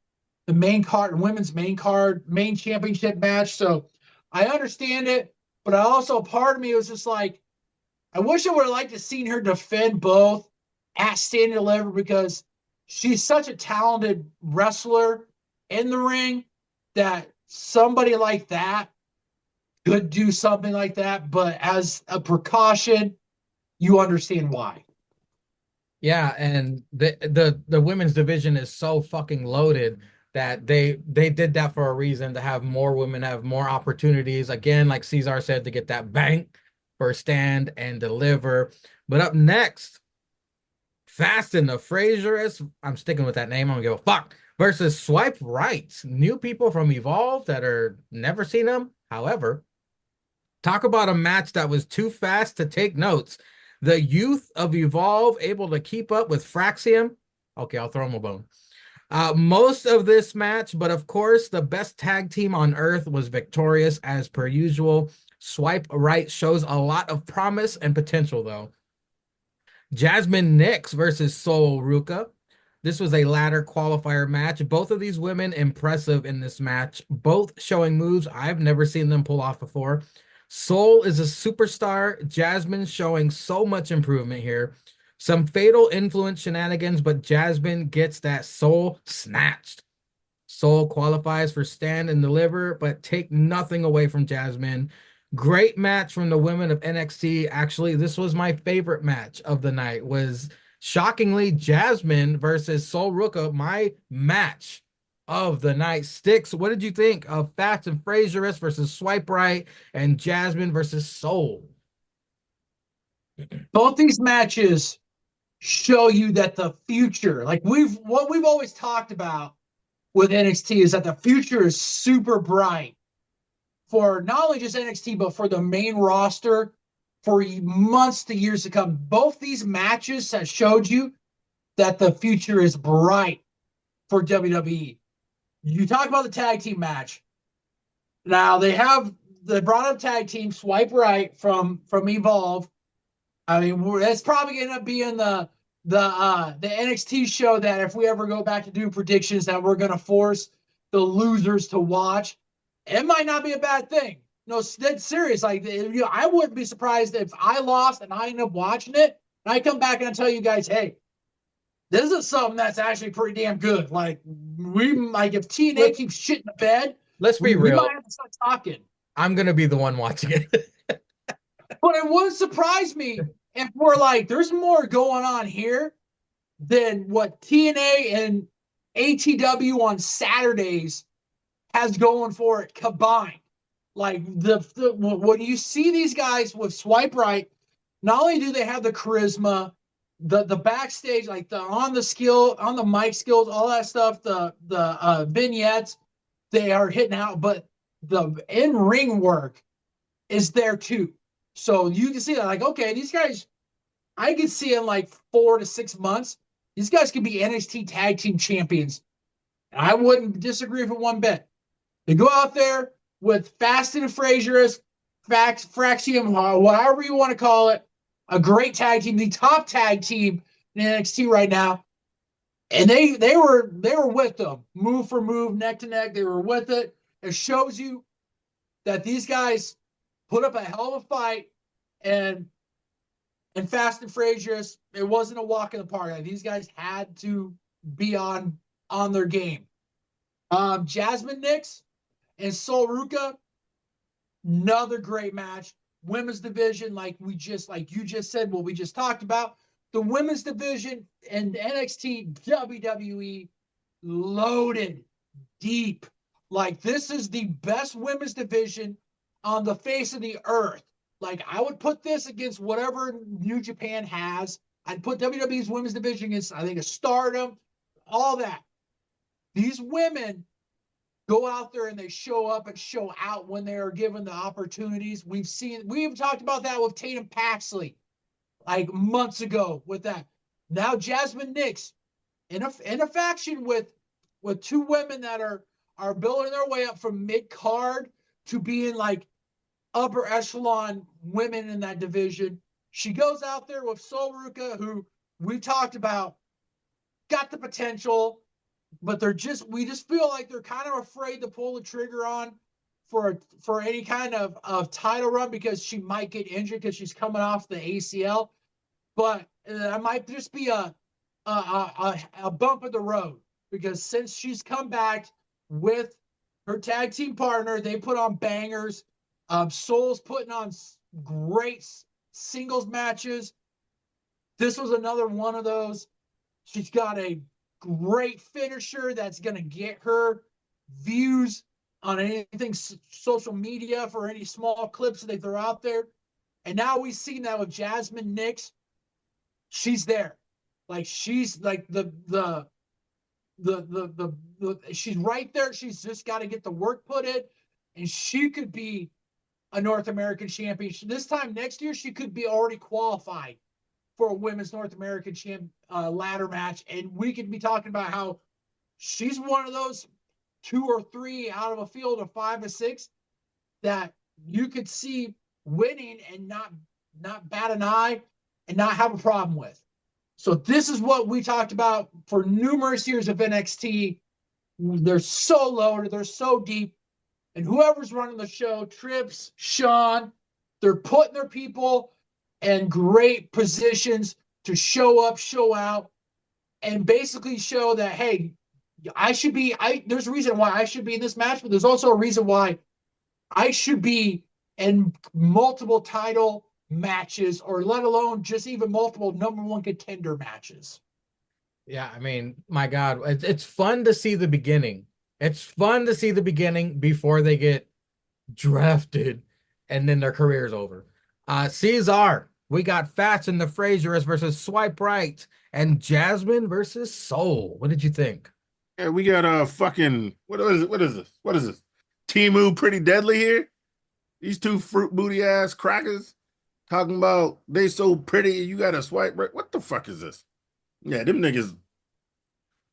main card, women's main card, main championship match. So I understand it, but I also part of me was just like, I wish I would have liked to seen her defend both at Stand and Deliver because she's such a talented wrestler in the ring that somebody like that could do something like that. But as a precaution, you understand why. Yeah, and the women's division is so fucking loaded that they did that for a reason, to have more women have more opportunities. Again, like Cesar said, to get that bank for Stand and Deliver. But up next, Fast and the Fraserists, I'm sticking with that name, I don't give a fuck, versus Swipe Right. New people from Evolve that are never seen them. However, talk about a match that was too fast to take notes. The youth of Evolve able to keep up with Fraxium. Okay, I'll throw him a bone. Most of this match, but of course, the best tag team on earth was victorious as per usual. Swipe Right shows a lot of promise and potential, though. Jasmine Nix versus Sol Ruka. This was a ladder qualifier match. Both of these women impressive in this match, both showing moves I've never seen them pull off before. Sol is a superstar. Jasmine showing so much improvement here. Some fatal influence shenanigans, but Jasmine gets that Sol snatched. Sol qualifies for Stand and Deliver, but take nothing away from Jasmine. Great match from the women of NXT. Actually, this was my favorite match of the night. Was shockingly Jasmine versus Sol Ruka, my match of the night. Sticks, what did you think of Fast and Fraserists versus Swipe Right and Jasmine versus Sol? Both these matches show you that the future, like what we've always talked about with NXT, is that the future is super bright for not only just NXT, but for the main roster for months to years to come. Both these matches have showed you that the future is bright for WWE. You talk about the tag team match. Now they brought up tag team Swipe Right from Evolve. I mean, that's probably going to end up being the NXT show that if we ever go back to do predictions that we're going to force the losers to watch. It might not be a bad thing. No, that's serious. Like, I wouldn't be surprised if I lost and I end up watching it and I come back and I tell you guys, hey, this is something that's actually pretty damn good. Like, if TNA keeps shit in the bed, let's be real. We might have to start talking. I'm going to be the one watching it. But it wouldn't surprise me if we're like, there's more going on here than what TNA and ATW on Saturdays has going for it combined. Like when you see these guys with Swipe Right, not only do they have the charisma, the backstage, like on the mic skills, all that stuff, the vignettes, they are hitting out, but the in-ring work is there too. So you can see that, like, okay, these guys, I could see in like 4 to 6 months, these guys could be NXT Tag Team Champions. And I wouldn't disagree with it one bit. They go out there with Fast and Fraserists, Fraxium, whatever you want to call it, a great tag team, the top tag team in NXT right now. And they were with them, move for move, neck to neck. They were with it. It shows you that these guys put up a hell of a fight, and Fast and Fraserists, it wasn't a walk in the park. Like, these guys had to be on their game. Jasmine Nix and Sol Ruka, another great match. Women's division, like you just said, what we just talked about. The women's division and NXT WWE loaded deep. Like, this is the best women's division on the face of the earth. Like, I would put this against whatever New Japan has. I'd put WWE's women's division against, I think, a Stardom, all that. These women go out there and they show up and show out when they are given the opportunities. We've talked about that with Tatum Paxley like months ago with that. Now Jasmine Nix in a faction with two women that are building their way up from mid card to being like upper echelon women in that division. She goes out there with Sol Ruka, who we talked about, got the potential, but we just feel like they're kind of afraid to pull the trigger on for any kind of title run because she might get injured because she's coming off the ACL. But it might just be a bump in the road because since she's come back with her tag team partner, they put on bangers. Sol's putting on great singles matches. This was another one of those. She's got a great finisher that's going to get her views on anything social media for any small clips that they throw out there. And now we've seen that with Jasmine Nix. She's there. Like she's like the she's right there. She's just got to get the work put in, and she could be a North American champion. This time next year, she could be already qualified for a women's North American ladder match, and we could be talking about how she's one of those 2 or 3 out of a field of 5 or 6 that you could see winning and not bat an eye and not have a problem with. So this is what we talked about for numerous years of NXT. They're so loaded, they're so deep, and whoever's running the show, Trips, Sean, they're putting their people in great positions to show up, show out, and basically show that, hey, there's a reason why I should be in this match, but there's also a reason why I should be in multiple title matches, or let alone just even multiple number 1 contender matches. Yeah, I mean, my God, it's fun to see the beginning. It's fun to see the beginning before they get drafted and then their career's over. Cesar, we got Fats and the Frasers versus Swipe Right and Jasmine versus Soul. What did you think? Yeah, we got fucking what is this? Timu Pretty Deadly here. These 2 fruit booty ass crackers talking about they so pretty you gotta swipe right. What the fuck is this? Yeah, them niggas.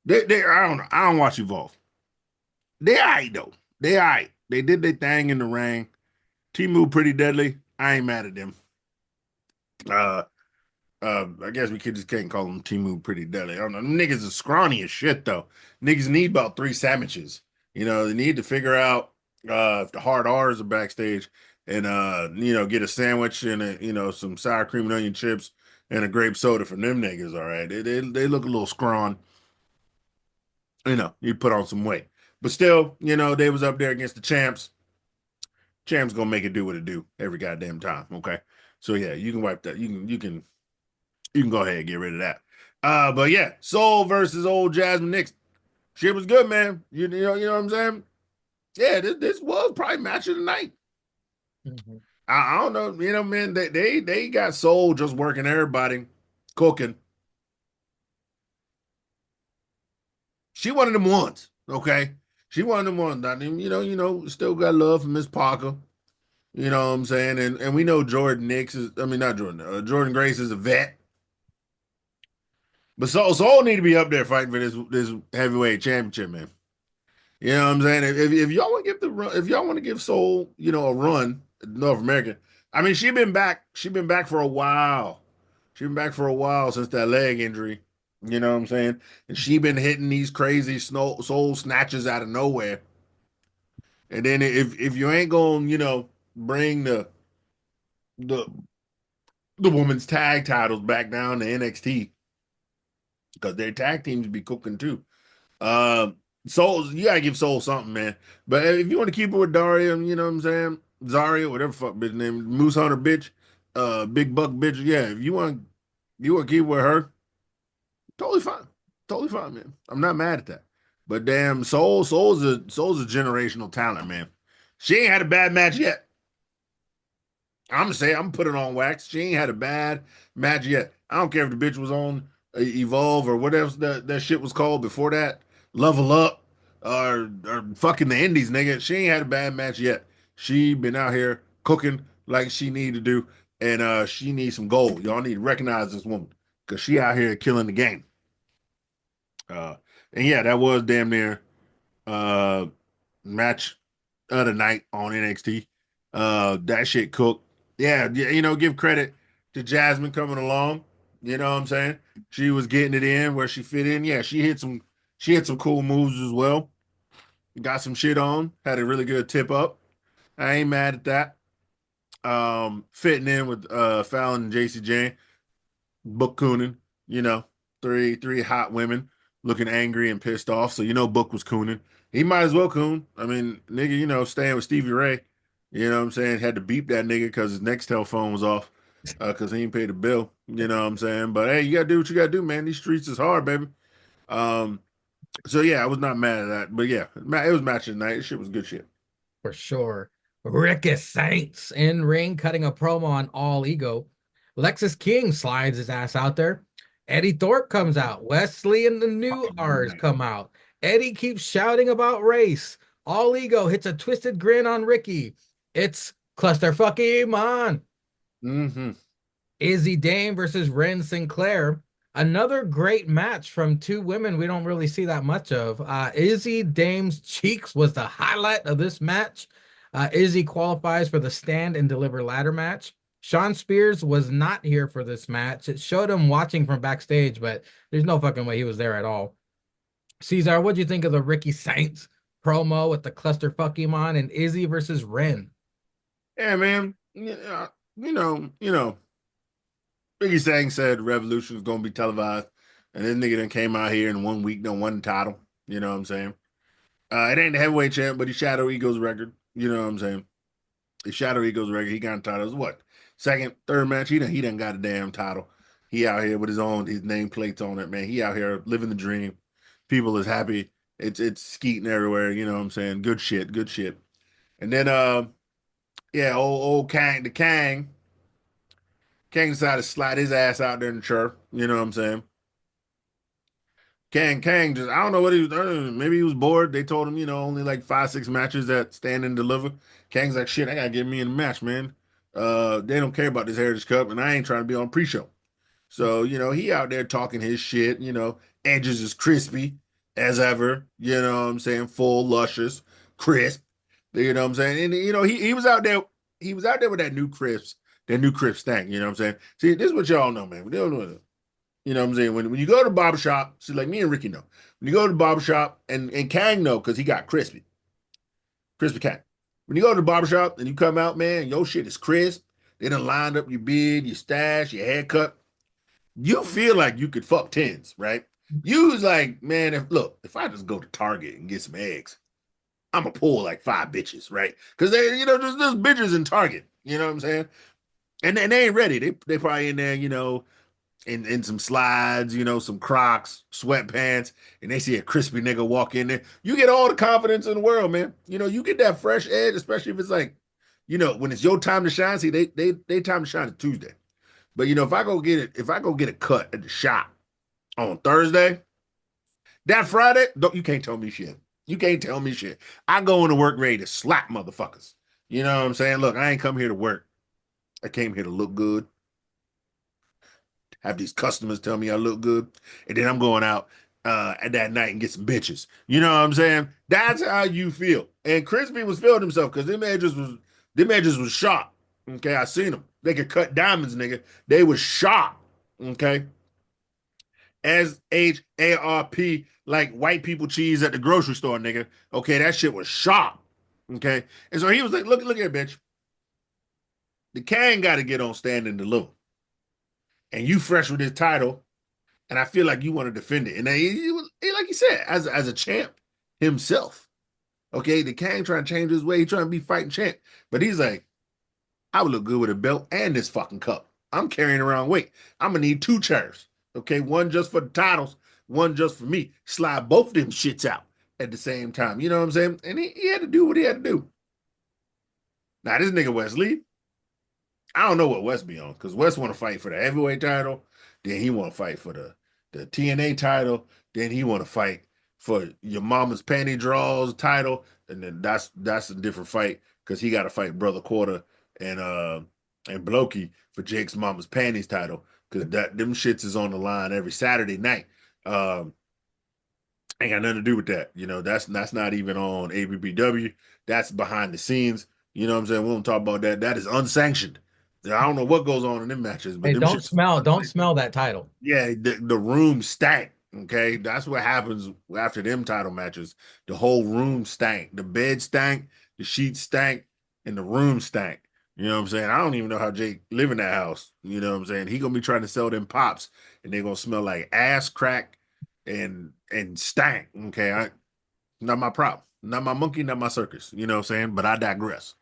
They I don't know. I don't watch Evolve. They alright though. They alright. They did their thing in the ring. Timu Pretty Deadly. I ain't mad at them. I guess we just can't call them Timu Pretty Deadly. I don't know. Them niggas are scrawny as shit though. Niggas need about 3 sandwiches. You know, they need to figure out if the hard R's are backstage and get a sandwich and some sour cream and onion chips and a grape soda from them niggas. All right, they look a little scrawn. You put on some weight, but still, they was up there against the champs. Champs gonna make it do what it do every goddamn time. Okay, so yeah, you can wipe that. You can go ahead and get rid of that. But yeah, Soul versus old Jasmine Nix. Shit was good, man. You know what I'm saying? Yeah, this was probably match of the night. Mm-hmm. I don't know, man. They got Soul just working everybody, cooking. She one of them ones, okay? She one of them ones. I mean, still got love for Miss Parker. You know what I'm saying? And we know Jordan Grace is a vet. But Soul need to be up there fighting for this heavyweight championship, man. You know what I'm saying? If y'all want to give Soul, a run, North American. I mean, she been back for a while. She been back for a while since that leg injury. You know what I'm saying? And she been hitting these crazy soul snatches out of nowhere. And then if you ain't gonna, bring the women's tag titles back down to NXT, because their tag teams be cooking too. Soul, you gotta give Soul something, man. But if you want to keep it with Daria, you know what I'm saying? Zaria, whatever fuck bitch name, Moose Hunter bitch, Big Buck bitch. Yeah, if you want to keep with her, totally fine, man. I'm not mad at that. But damn, Soul's a generational talent, man. She ain't had a bad match yet. I'm gonna say I'm putting on wax. She ain't had a bad match yet. I don't care if the bitch was on Evolve or whatever that shit was called before that. Level Up or fucking the Indies, nigga. She ain't had a bad match yet. She been out here cooking like she need to do, and she needs some gold. Y'all need to recognize this woman because she out here killing the game. And yeah, that was damn near match of the night on NXT. That shit cooked. Yeah, give credit to Jasmine coming along. You know what I'm saying? She was getting it in where she fit in. Yeah, she hit some cool moves as well. Got some shit on. Had a really good tip up. I ain't mad at that. Fitting in with Fallon and JC Jane, Book Coonan, you know, three hot women looking angry and pissed off. So Book was cooning. He might as well coon. I mean, nigga, staying with Stevie Ray. You know what I'm saying? Had to beep that nigga because his next telephone was off because he ain't paid the bill. You know what I'm saying? But hey, you gotta do what you gotta do, man. These streets is hard, baby. Um, so yeah, I was not mad at that. But yeah, it was match of the night. This shit was good shit. For sure. Ricky Saints in ring cutting a promo on All Ego. Lexus King slides his ass out there. Eddie Thorpe comes out. Wesley and the new R's come out. Eddie keeps shouting about race. All Ego hits a twisted grin on Ricky. It's clusterfucky man. Mm-hmm. Izzy Dame versus Ren Sinclair. Another great match from two women we don't really see that much of. Izzy Dame's cheeks was the highlight of this match. Izzy qualifies for the stand and deliver ladder match. Sean Spears was not here for this match. It showed him watching from backstage, but there's no fucking way he was there at all. Cesar, what'd you think of the Ricky Saints promo with the clusterfuck him on and Izzy versus Ren? Yeah, man. Ricky Sang said Revolution was gonna be televised, and this nigga done came out here in 1 week, done won the title. You know what I'm saying? It ain't the heavyweight champ, but he Shadow Eagles record. You know what I'm saying? He Shadow Eagles record. He got titles. What? Second, third match. He done got a damn title. He out here with his nameplates on it, man. He out here living the dream. People is happy. It's skeeting everywhere. You know what I'm saying? Good shit. Good shit. And then yeah, old Kang, the Kang. Kang decided to slide his ass out there in the chair. You know what I'm saying? Kang just, I don't know what he was doing. Maybe he was bored. They told him, only like 5, 6 matches that stand and deliver. Kang's like, shit, I gotta get me in the match, man. They don't care about this Heritage Cup, and I ain't trying to be on pre-show. So, he out there talking his shit, edges is crispy as ever, you know what I'm saying? Full, luscious, crisp. You know what I'm saying? And he was out there, with that new crisp thing, you know what I'm saying? See, this is what y'all know, man. We don't know it. You know what I'm saying? When you go to the barbershop, see, like me and Ricky know. When you go to the barbershop, and Kang know because he got crispy Kang. When you go to the barbershop and you come out, man, your shit is crisp. They done lined up your beard, your stash, your haircut. You feel like you could fuck tens, right? You was like, man, if I just go to Target and get some eggs, I'm gonna pull like 5 bitches, right? Because there's bitches in Target. You know what I'm saying? And they ain't ready. They probably in there, in some slides, some Crocs, sweatpants, and they see a crispy nigga walk in there. You get all the confidence in the world, man. You get that fresh edge, especially if it's like, when it's your time to shine. See, they time to shine is Tuesday. But if I go get a cut at the shop on Thursday, that Friday, you can't tell me shit. You can't tell me shit. I go into work ready to slap motherfuckers. You know what I'm saying? Look, I ain't come here to work. I came here to look good. Have these customers tell me I look good, and then I'm going out at that night and get some bitches. You know what I'm saying? That's how you feel. And Crispy was feeling himself because them edges was sharp. Okay, I seen them. They could cut diamonds, nigga. They was sharp. Okay, SHARP, like white people cheese at the grocery store, nigga. Okay, that shit was sharp. Okay, and so he was like, look here, bitch. The Kang got to get on stand and deliver. And you fresh with his title, and I feel like you want to defend it. And he like he said, as a champ himself, okay, the Kang trying to change his way, he trying to be fighting champ, but he's like, I would look good with a belt and this fucking cup. I'm carrying around weight. I'm gonna need 2 chairs, okay, one just for the titles, one just for me. Slide both of them shits out at the same time. You know what I'm saying? And he had to do what he had to do. Now this nigga Wesley, I don't know what West be on because West want to fight for the heavyweight title, then he want to fight for the TNA title, then he want to fight for your mama's panty draws title, and then that's a different fight because he got to fight Brother Quarter and Blokey for Jake's mama's panties title because them shits is on the line every Saturday night. Ain't got nothing to do with that. That's not even on ABBW. That's behind the scenes. You know what I'm saying? We don't talk about that. That is unsanctioned. I don't know what goes on in them matches, but Hey, them shits don't smell that title. yeah, the room stank. Okay, that's what happens after them title matches. The whole room stank. The bed stank, the sheets stank, and the room stank. You know what I'm saying? I don't even know how Jake live in that house. You know what I'm saying? He gonna be trying to sell them pops, and they're gonna smell like ass crack and stank. Okay, not my problem, not my monkey, not my circus. You know what I'm saying? But I digress.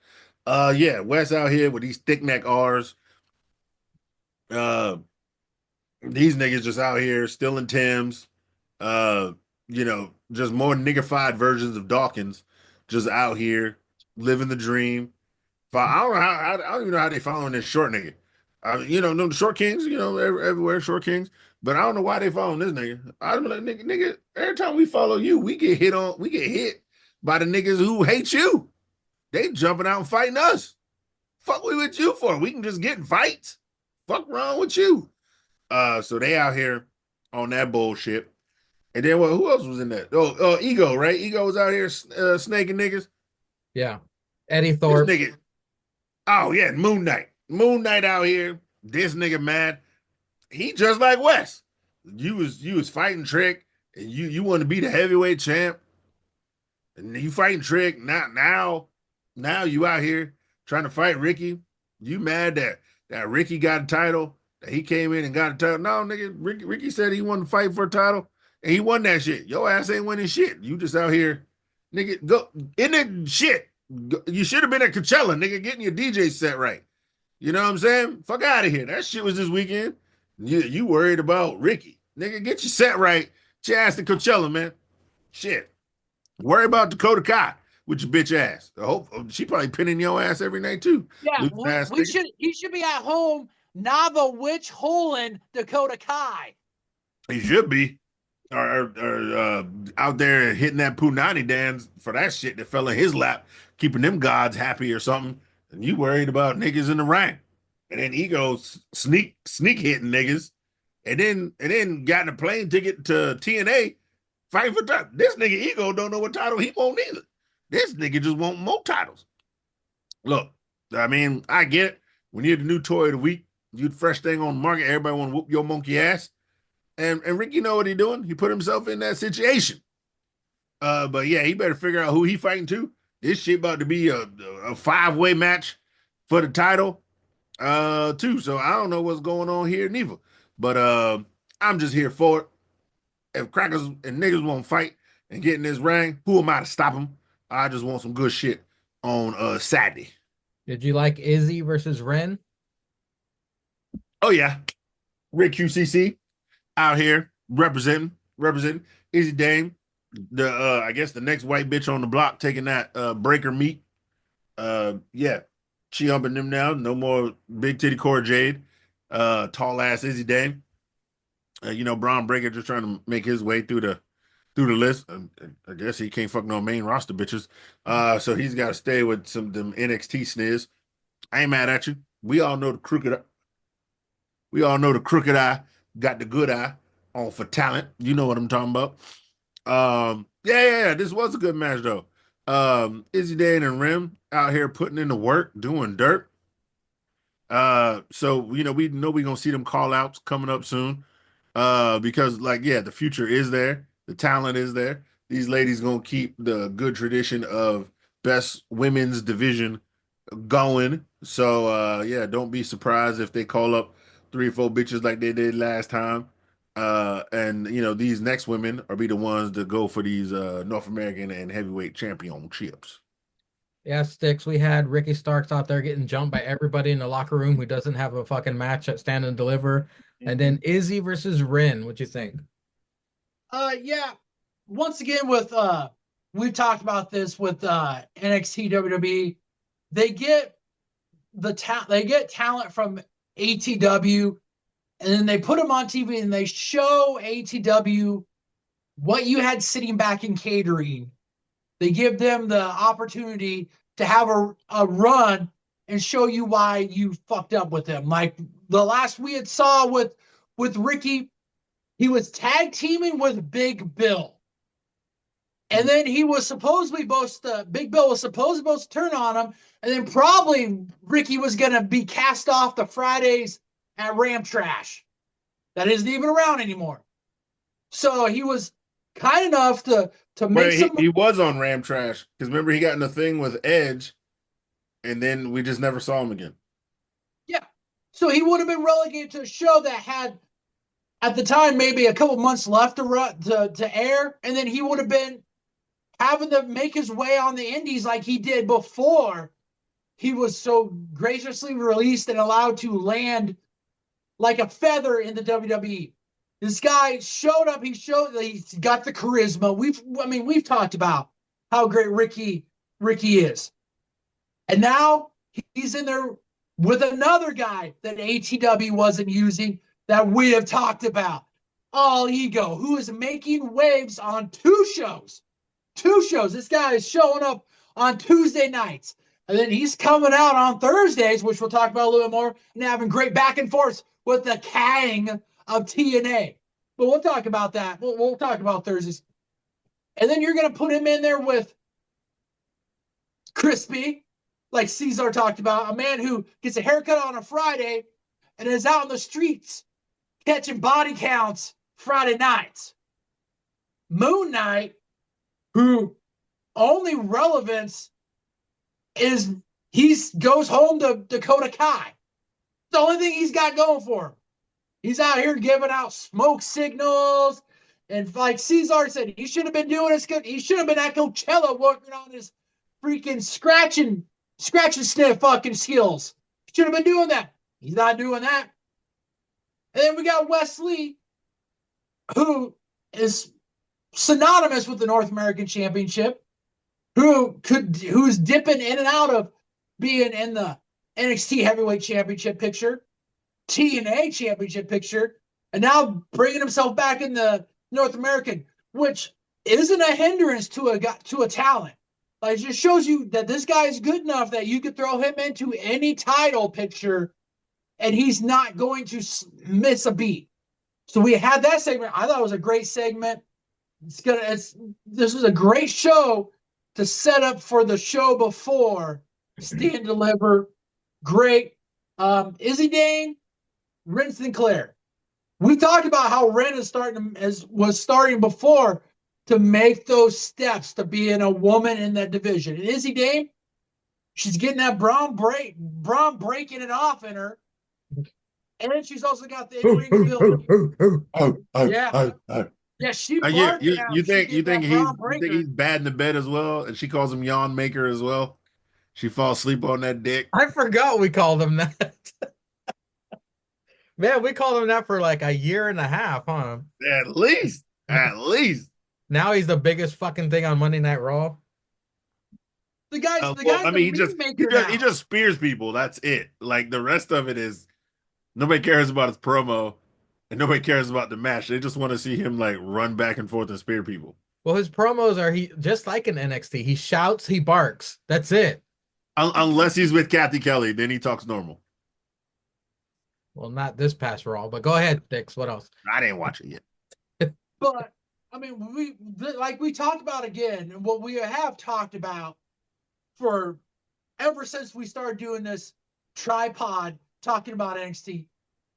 Yeah, Wes out here with these thick neck R's. Uh, these niggas just out here stealing Timbs. Uh, just more niggified versions of Dawkins, just out here living the dream. I don't know how. I don't even know how they following this short nigga. No, the short kings. Everywhere short kings. But I don't know why they following this nigga. I'm like, nigga. Every time we follow you, we get hit on. We get hit by the niggas who hate you. They jumping out and fighting us. Fuck we with you for? We can just get in fights. Fuck wrong with you? So they out here on that bullshit. And then who else was in that? Ego, right? Ego was out here snaking niggas. Yeah. Eddie This Thorpe. nigga. Oh yeah, Moon Knight. Moon Knight out here. This nigga mad. He just like Wes. You was fighting Trick, and you want to be the heavyweight champ, and you fighting Trick. Now you out here trying to fight Ricky. You mad that Ricky got a title? That he came in and got a title? No, nigga. Ricky said he wanted to fight for a title, and he won that shit. Your ass ain't winning shit. You just out here, nigga. Go in it shit. You should have been at Coachella, nigga, getting your DJ set right. You know what I'm saying? Fuck out of here. That shit was this weekend. You worried about Ricky. Nigga, get your set right. Get your ass to Coachella, man. Shit. Worry about Dakota Kai with your bitch ass. I hope she probably pinning your ass every night too. Yeah, he should be at home, Nava witch holing Dakota Kai. He should be. Or out there hitting that Punani dance for that shit that fell in his lap, keeping them gods happy or something. And you worried about niggas in the ring. And then Ego sneak hitting niggas. And then got a plane ticket to TNA fighting for title. This nigga Ego don't know what title he want either. This nigga just want more titles. Look, I mean, I get it. When you're the new toy of the week, you the fresh thing on the market, everybody want to whoop your monkey ass. And Ricky know what he doing. He put himself in that situation. But yeah, he better figure out who he fighting to. This shit about to be a 5-way match for the title, too. So I don't know what's going on here neither. But I'm just here for it. If crackers and niggas won't fight and get in this ring, who am I to stop them? I just want some good shit on Saturday. Did you like Izzy versus Ren? Oh yeah, Rick QCC out here representing Izzy Dame, the I guess the next white bitch on the block taking that breaker meat. Yeah, she humping them now. No more big titty Cora Jade, tall ass Izzy Dame. Braun Breaker just trying to make his way through the list. I guess he can't fuck no main roster bitches. So he's got to stay with some them NXT sniz. I ain't mad at you. We all know the crooked. We all know the crooked eye got the good eye on for talent. You know what I'm talking about. Yeah. This was a good match though. Izzy Dane and Rim out here putting in the work, doing dirt. So we know we're gonna see them call outs coming up soon. Because the future is there, the talent is there. These ladies gonna keep the good tradition of best women's division going. So don't be surprised if they call up 3 or 4 bitches like they did last time. And these next women are be the ones to go for these North American and heavyweight championships. Yeah, Sticks. We had Ricky Starks out there getting jumped by everybody in the locker room who doesn't have a fucking match at Stand and Deliver. And then Izzy versus Ren. What you think? Yeah. Once again, we've talked about this with NXT WWE. They get talent from ATW, and then they put them on TV and they show ATW what you had sitting back in catering. They give them the opportunity to have a run and show you why you fucked up with them. Like the last we had saw with Ricky, he was tag teaming with Big Bill. And then he was supposedly Big Bill was supposed to turn on him, and then probably Ricky was going to be cast off the Fridays at Ram Trash. That isn't even around anymore. So he was kind enough to make he was on Ram Trash because remember he got in a thing with Edge, and then we just never saw him again. Yeah. So he would have been relegated to a show that had, at the time, maybe a couple months left to air, and then he would have been having to make his way on the indies like he did before he was so graciously released and allowed to land like a feather in the WWE. This guy showed up. He showed that he's got the charisma. We've talked about how great Ricky is. And now he's in there with another guy that ATW wasn't using that we have talked about. All Ego, who is making waves on 2 shows. 2 shows. This guy is showing up on Tuesday nights. And then he's coming out on Thursdays, which we'll talk about a little bit more, and having great back and forth with the Kang of TNA. But we'll talk about that. We'll talk about Thursdays. And then you're going to put him in there with Crispy, like Cesar talked about, a man who gets a haircut on a Friday and is out in the streets catching body counts Friday nights. Moon Knight, who only relevance is he goes home to Dakota Kai. The only thing he's got going for him. He's out here giving out smoke signals. And like Cesar said, he should have been doing his, he should have been at Coachella working on his freaking scratch and sniff fucking skills. He should have been doing that. He's not doing that. And then we got Wesley, who is synonymous with the North American Championship, who's dipping in and out of being in the NXT Heavyweight Championship picture, TNA Championship picture, and now bringing himself back in the North American, which isn't a hindrance to a talent. Like, it just shows you that this guy is good enough that you could throw him into any title picture, and he's not going to miss a beat. So we had that segment. I thought it was a great segment. This was a great show to set up for the show before. Stand Deliver, great. Izzy Dane, Ren Sinclair. We talked about how Ren was starting before to make those steps to being a woman in that division. And Izzy Dane, she's getting that Braun breaking it off in her. And then she's also got the in-ring ability. Yeah, she barked you think he's bad in the bed as well, and she calls him Yawn Maker as well. She falls asleep on that dick. I forgot we called him that. Man, we called him that for like a year and a half, huh? At least. Now he's the biggest fucking thing on Monday Night Raw. The guy's I mean, he just spears people. That's it. Like, the rest of it is nobody cares about his promo. And nobody cares about the match. They just want to see him like run back and forth and spear people. Well, his promos are just like in NXT. He shouts, he barks. That's it. Unless he's with Kathy Kelly, then he talks normal. Well, not this past Raw, but go ahead, Dix. What else? I didn't watch it yet. But I mean, we talked about again, and what we have talked about for ever since we started doing this tripod talking about NXT.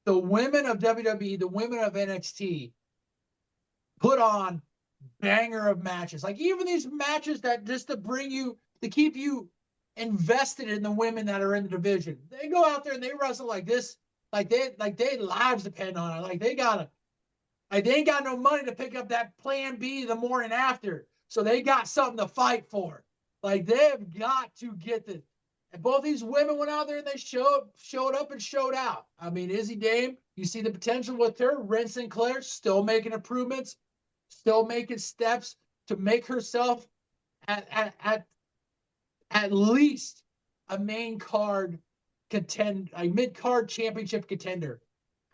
The women of WWE, the women of NXT put on banger of matches. Like, even these matches that just to keep you invested in the women that are in the division. They go out there and they wrestle like this, like they lives depend on it. Like, they ain't got no money to pick up that Plan B the morning after. So they got something to fight for. Like, they've got to get this. And both these women went out there and they showed up and showed out. I mean, Izzy Dame, you see the potential with her. Ren Sinclair still making improvements, still making steps to make herself at least a main card a mid card championship contender.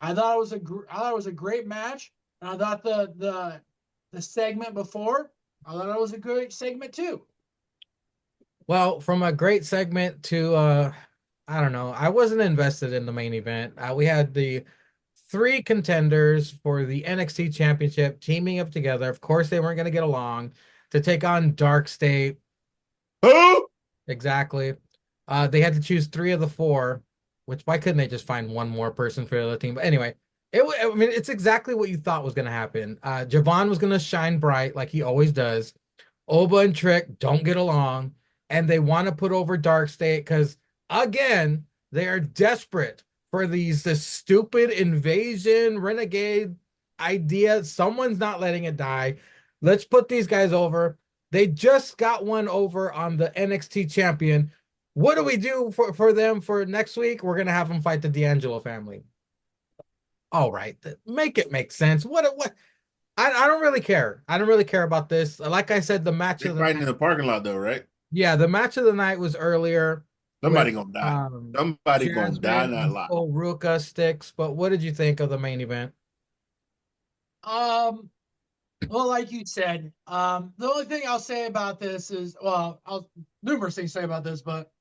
I thought it was a great match, and I thought the segment before, I thought it was a great segment too. Well, from a great segment to, I don't know. I wasn't invested in the main event. We had the 3 contenders for the NXT Championship teaming up together. Of course, they weren't going to get along. to take on Dark State. Who? Exactly. They had to choose 3 of the 4, which why couldn't they just find one more person for the other team? But anyway, I mean, it's exactly what you thought was going to happen. Javon was going to shine bright like he always does. Oba and Trick don't get along, and they want to put over Dark State because, again, they are desperate for this stupid invasion renegade idea. Someone's not letting it die. Let's put these guys over. They just got one over on the NXT champion. What do we do for them for next week? We're gonna have them fight the D'Angelo family. All right, make it make sense. What? I don't really care. I don't really care about this. Like I said, the match They're of the fighting in the parking lot though, right? yeah, the match of the night was earlier. Somebody with, gonna die. Somebody gonna die in Jasmine that and lot. Ruka sticks. But what did you think of the main event? Well, like you said, the only thing I'll say about this is, well, numerous things to say about this, but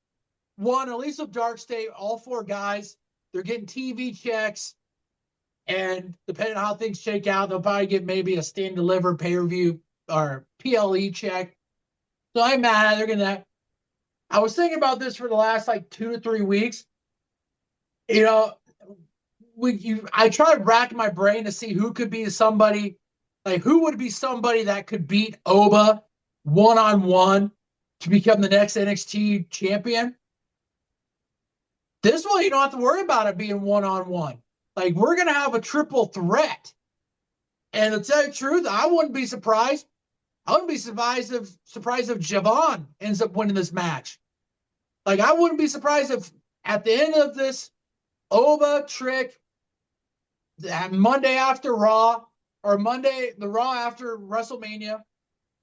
one, at least with Dark State, all 4 guys, they're getting TV checks, and depending on how things shake out, they'll probably get maybe a stand delivered pay-per-view or PLE check. So I'm mad. They're gonna. I was thinking about this for the last like 2 to 3 weeks. You know, I tried racking my brain to see who could be somebody. Like, who would be somebody that could beat Oba one-on-one to become the next NXT champion? This one, you don't have to worry about it being one-on-one. Like, we're going to have a triple threat. And to tell you the truth, I wouldn't be surprised. I wouldn't be surprised if Javon ends up winning this match. Like, I wouldn't be surprised if at the end of this, Oba, Trick, Monday after Raw, or the Raw after WrestleMania,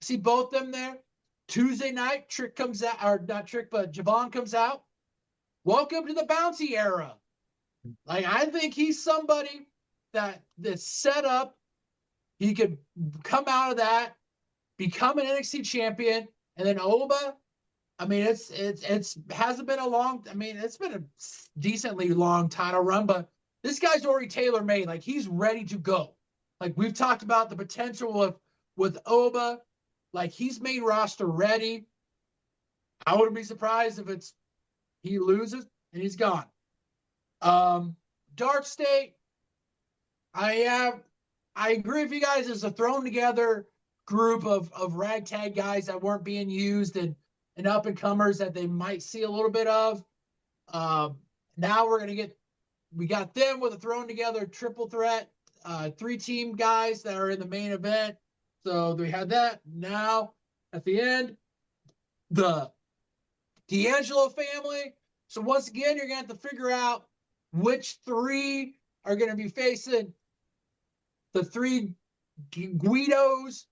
see both them there. Tuesday night, Trick comes out, or not Trick, but Javon comes out. Welcome to the bouncy era. Like, I think he's somebody that's set up. He could come out of that, become an NXT champion, and then Oba. I mean, it's hasn't been a long. I mean, it's been a decently long title run, but this guy's already tailor-made. Like, he's ready to go. Like, we've talked about the potential with Oba. Like, he's made roster ready. I wouldn't be surprised if he loses and he's gone. Dark State, I agree with you guys. It's a thrown together group of ragtag guys that weren't being used and up and comers that they might see a little bit of. Now we got them with a thrown together triple threat, 3-team guys that are in the main event. So we had that. Now at the end, the D'Angelo family. So once again, you're gonna have to figure out which 3 are gonna be facing the 3 Guidos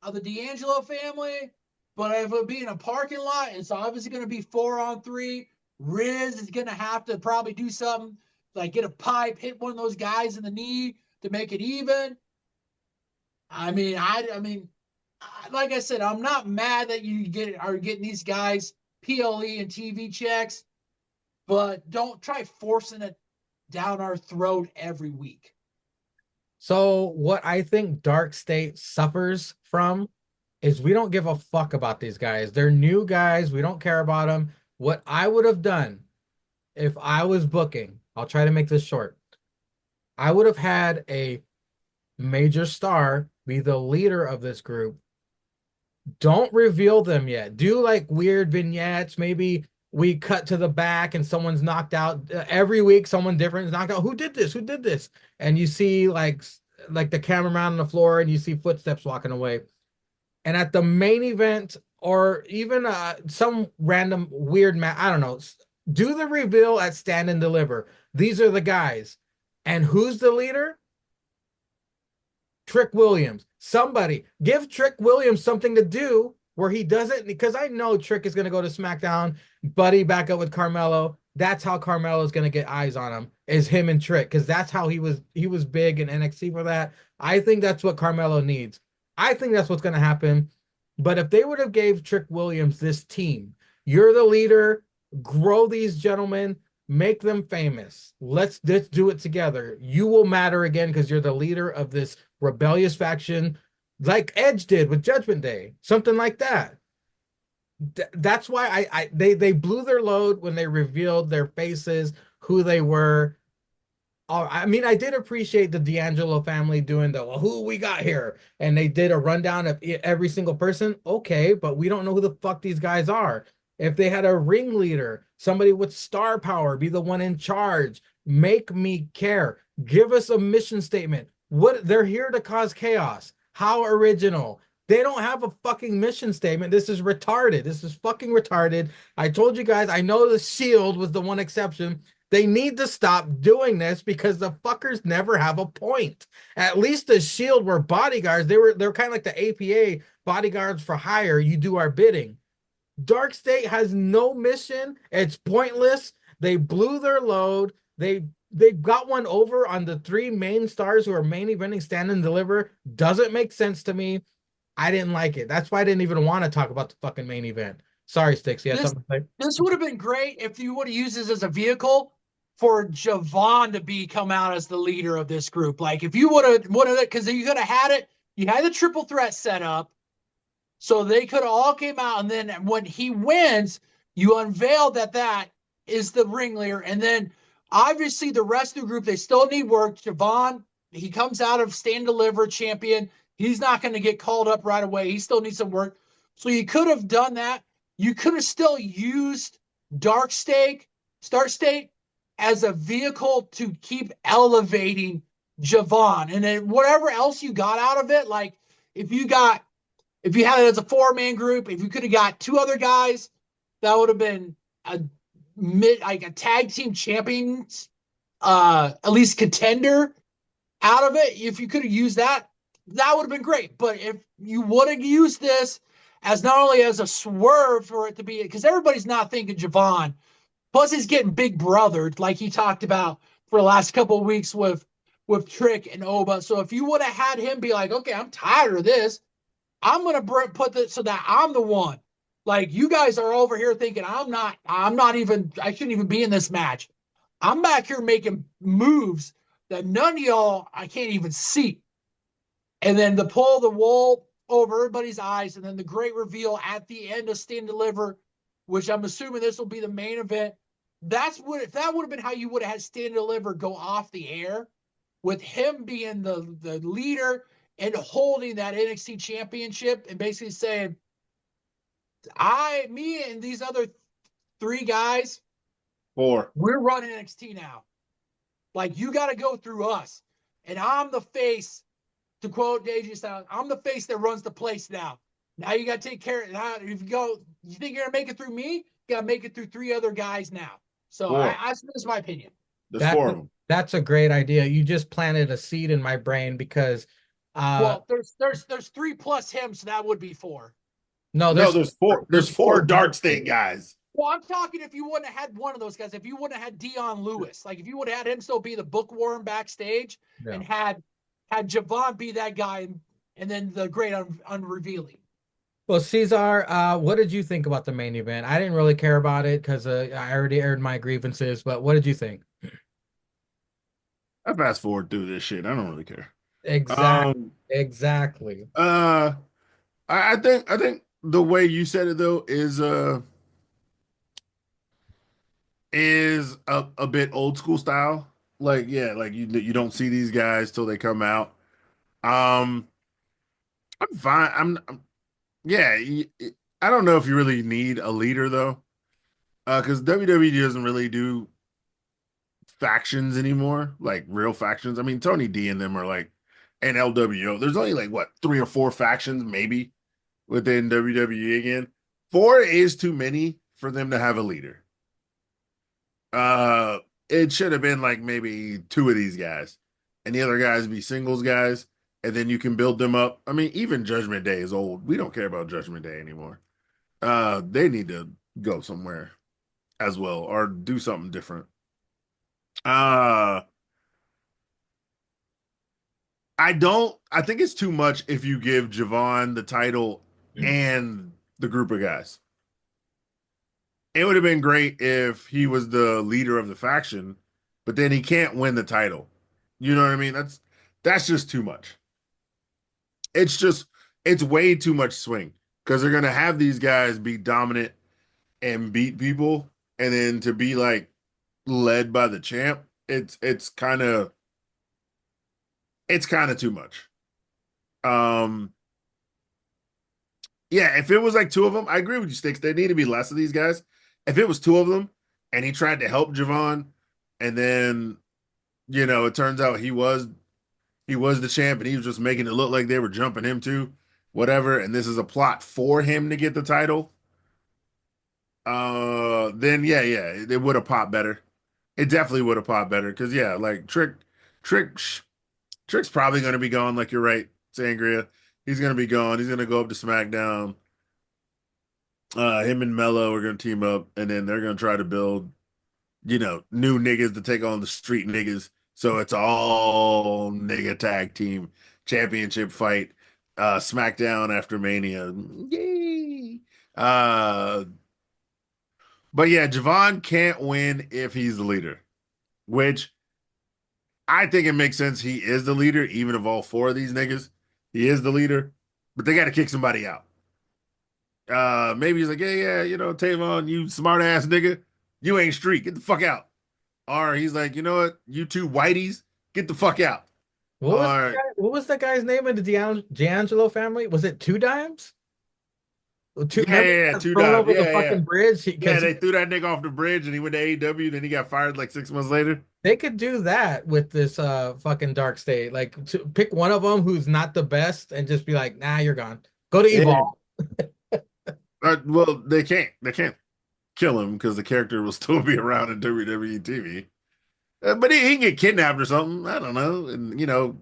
of the D'Angelo family. But if it be in a parking lot, it's obviously going to be 4-on-3. Riz is going to have to probably do something like get a pipe, hit one of those guys in the knee to make it even. I mean, like I said, I'm not mad that you are getting these guys PLE and TV checks, but don't try forcing it down our throat every week. So what I think Dark State suffers from is we don't give a fuck about these guys. They're new guys. We don't care about them. What I would have done if I was booking, I'll try to make this short. I would have had a major star be the leader of this group. Don't reveal them yet. Do like weird vignettes. Maybe we cut to the back and someone's knocked out. Every week someone different is knocked out. Who did this? Who did this? And you see like the cameraman on the floor and you see footsteps walking away. And at the main event, or even some random weird match, I don't know, do the reveal at Stand and Deliver. These are the guys. And who's the leader? Trick Williams. Somebody give Trick Williams something to do where he doesn't, because I know Trick is going to go to SmackDown, buddy back up with Carmelo. That's how Carmelo is going to get eyes on him, is him and Trick, because that's how he was big in NXT for that. I think that's what Carmelo needs. I think that's what's going to happen. But if they would have gave Trick Williams this team, you're the leader, grow these gentlemen, make them famous. Let's do it together. You will matter again because you're the leader of this rebellious faction. like Edge did with Judgment Day, something like that. That's why they blew their load when they revealed their faces, who they were. Oh, I mean, I did appreciate the D'Angelo family doing the well, who we got here, and they did a rundown of every single person. Okay, but we don't know who the fuck these guys are. If they had a ringleader, somebody with star power, be the one in charge, make me care. Give us a mission statement. What they're here to cause chaos. How original. They don't have a fucking mission statement. This is retarded. This is fucking retarded. I told you guys, I know the Shield was the one exception. They need to stop doing this because the fuckers never have a point. At least the Shield were bodyguards. They're kind of like the APA bodyguards for hire. You do our bidding. Dark State has no mission. It's pointless. They blew their load. They got one over on the three main stars who are main eventing stand and deliver. Doesn't make sense to me. I didn't like it. That's why I didn't even want to talk about the fucking main event. Sorry, Sticks. You had This something to say? this would have been great if you would have used this as a vehicle for Javon to come out as the leader of this group. Like if you would have because you could have had it, you had the triple threat set up, so they could have all came out, and then when he wins, you unveil that is the ringleader, and then obviously the rest of the group they still need work. Javon, he comes out of stand deliver champion. He's not going to get called up right away. He still needs some work. So you could have done that. You could have still used Start State as a vehicle to keep elevating Javon. And then whatever else you got out of it, like if you had it as a 4-man group, if you could have got 2 other guys, that would have been a tag team champions, at least contender out of it. If you could have used that, that would have been great. But if you would have used this as not only as a swerve for it to be, because everybody's not thinking Javon, plus he's getting big brothered, like he talked about for the last couple of weeks with Trick and Oba. So if you would have had him be like, okay, I'm tired of this, I'm gonna put this so that I'm the one. Like you guys are over here thinking I shouldn't even be in this match. I'm back here making moves that none of y'all I can't even see. And then the pull the wool over everybody's eyes, and then the great reveal at the end of Stand Deliver, which I'm assuming this will be the main event. That's what if that would have been how you would have had Stand Deliver go off the air, with him being the leader and holding that NXT championship and basically saying, me and these other 3 guys, 4. we're running NXT now. Like you got to go through us. And I'm the face, to quote Deji Styles, I'm the face that runs the place now. Now you got to take care of it. If you think you're going to make it through me, you got to make it through 3 other guys now. So that's my opinion. There's 4 of them. That's a great idea. You just planted a seed in my brain because well, there's 3 plus him, so that would be 4. No, there's 4. There's 4 Dark State guys. Well, I'm talking if you wouldn't have had one of those guys, if you wouldn't have had Dion Lewis, like if you would have had him still be the bookworm backstage and had Javon be that guy and then the great unrevealing. Well, Cesar, what did you think about the main event? I didn't really care about it because I already aired my grievances, but what did you think? I fast forward through this shit. I don't really care. Exactly. I think the way you said it though is a bit old school style. Like like you don't see these guys till they come out. I'm fine. Yeah. I don't know if you really need a leader though, because WWE doesn't really do factions anymore, like real factions. I mean, Tony D and them are like an LWO. There's only like what 3 or 4 factions maybe within WWE again. 4 is too many for them to have a leader. It should have been like maybe 2 of these guys and the other guys be singles guys, and then you can build them up. I mean, even Judgment Day is old. We don't care about Judgment Day anymore. They need to go somewhere as well or do something different. I think it's too much if you give Javon the title and the group of guys. It would have been great if he was the leader of the faction, but then he can't win the title. You know what I mean? That's just too much. it's way too much swing because they're gonna have these guys be dominant and beat people, and then to be like led by the champ, it's kind of too much. Um, yeah, if it was like two of them, I agree with you, Sticks. There need to be less of these guys. If it was two of them and he tried to help Javon, and then it turns out he was the champ and he was just making it look like they were jumping him too, whatever, and this is a plot for him to get the title, then yeah, it would have popped better. It definitely would have popped better because yeah, like Trick, Trick's probably going to be gone. Like you're right, Sangria. He's going to be gone. He's going to go up to SmackDown. Him and Mello are going to team up, and then they're going to try to build, new niggas to take on the street niggas. So it's all nigga tag team championship fight. SmackDown after Mania. Yay! But yeah, Javon can't win if he's the leader, which I think it makes sense. He is the leader, even of all four of these niggas. He is the leader, but they got to kick somebody out. Maybe he's like, yeah, Tavon, you smart ass nigga, you ain't street, get the fuck out. Or he's like, you know what, you two whiteys, get the fuck out. What was the guy's name in the D'Angelo family? Was it Two Dimes? Yeah, Two Thrown Dimes. over the Yeah, fucking bridge. yeah. They threw that nigga off the bridge, and he went to AEW. Then he got fired like 6 months later. They could do that with this fucking Dark State. Like to pick one of them who's not the best and just be like, nah, you're gone. Go to Evolve. Well, they can't. They can't kill him because the character will still be around in WWE TV. But he can get kidnapped or something. I don't know, and If this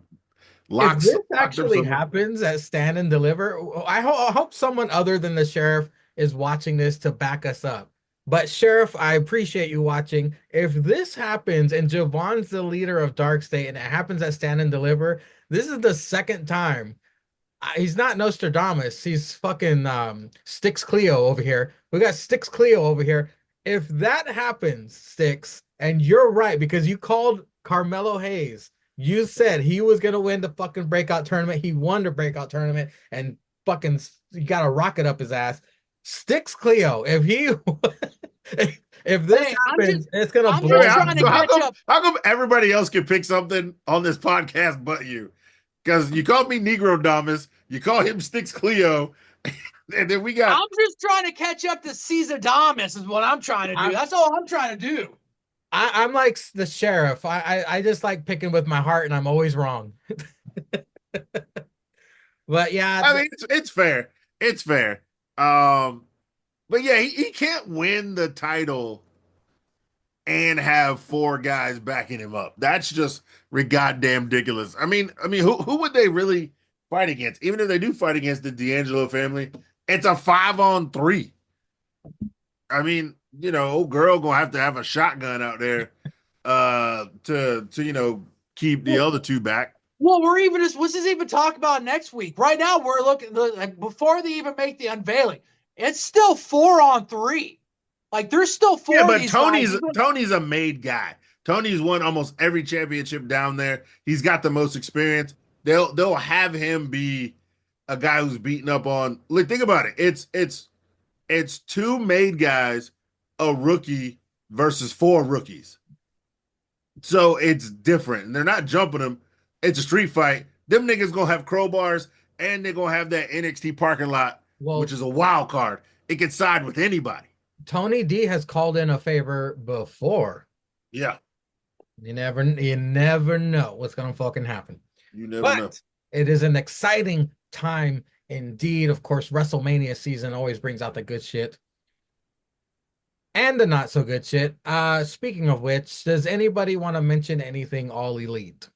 locked up actually somewhere. happens at Stand and Deliver, I hope someone other than the sheriff is watching this to back us up. But Sheriff, I appreciate you watching. If this happens and Javon's the leader of Dark State and it happens at Stand and Deliver, this is the second time. He's not Nostradamus. He's fucking Sticks Cleo over here. We got Sticks Cleo over here. If that happens, Sticks, and you're right because you called Carmelo Hayes. You said he was gonna win the fucking breakout tournament. He won the breakout tournament and fucking he got a rocket up his ass. Sticks Cleo. If he if this happens, it's gonna I'm blow. just trying to catch up. How come everybody else can pick something on this podcast but you? Because you called me Negro Damas, you call him Sticks Cleo, and then we got. I'm just trying to catch up to Caesar Damas is what I'm trying to do. That's all I'm trying to do. I'm like the sheriff. I just like picking with my heart, and I'm always wrong. But yeah, I mean, it's fair. It's fair. But yeah, he can't win the title and have four guys backing him up. That's just goddamn ridiculous. I mean, who would they really fight against? Even if they do fight against the D'Angelo family, it's a 5-on-3. I mean, old girl gonna have to have a shotgun out there to keep the other two back. Well, let's just even talk about next week. Right now, we're looking like before they even make the unveiling. It's still 4-on-3. Like there's still four. Yeah, of but these Tony's a made guy. Tony's won almost every championship down there. He's got the most experience. They'll have him be a guy who's beaten up on. Like, think about it. It's two made guys, a rookie versus four rookies. So it's different. And they're not jumping them. It's a street fight. Them niggas gonna have crowbars and they're gonna have that NXT parking lot, which is a wild card. It can side with anybody. Tony D has called in a favor before. Yeah. You never know what's gonna fucking happen. You never know. It is an exciting time indeed. Of course, WrestleMania season always brings out the good shit. And the not so good shit. Speaking of which, does anybody want to mention anything All Elite?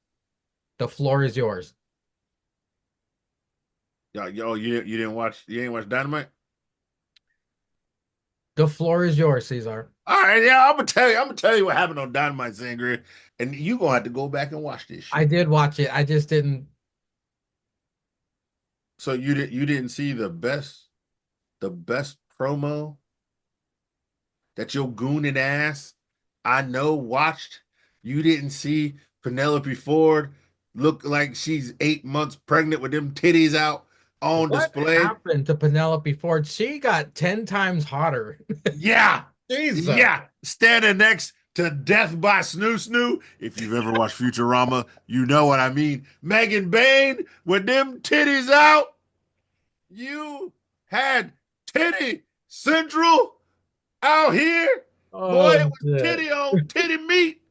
The floor is yours. Yo, you didn't watch Dynamite? The floor is yours, Cesar. All right, yeah, I'm gonna tell you what happened on Dynamite, Sangria, and you gonna have to go back and watch this shit. I did watch it. I just didn't. So you didn't see the best promo that your gooning ass I know watched. You didn't see Penelope Ford look like she's 8 months pregnant with them titties out on What display. happened to Penelope Ford? She got 10 times hotter. Yeah. Jesus. Yeah. Standing next to Death by Snoo Snoo. If you've ever watched Futurama, you know what I mean. Megan Bain with them titties out. You had titty central out here. Boy, Oh, it was shit. titty on titty meat.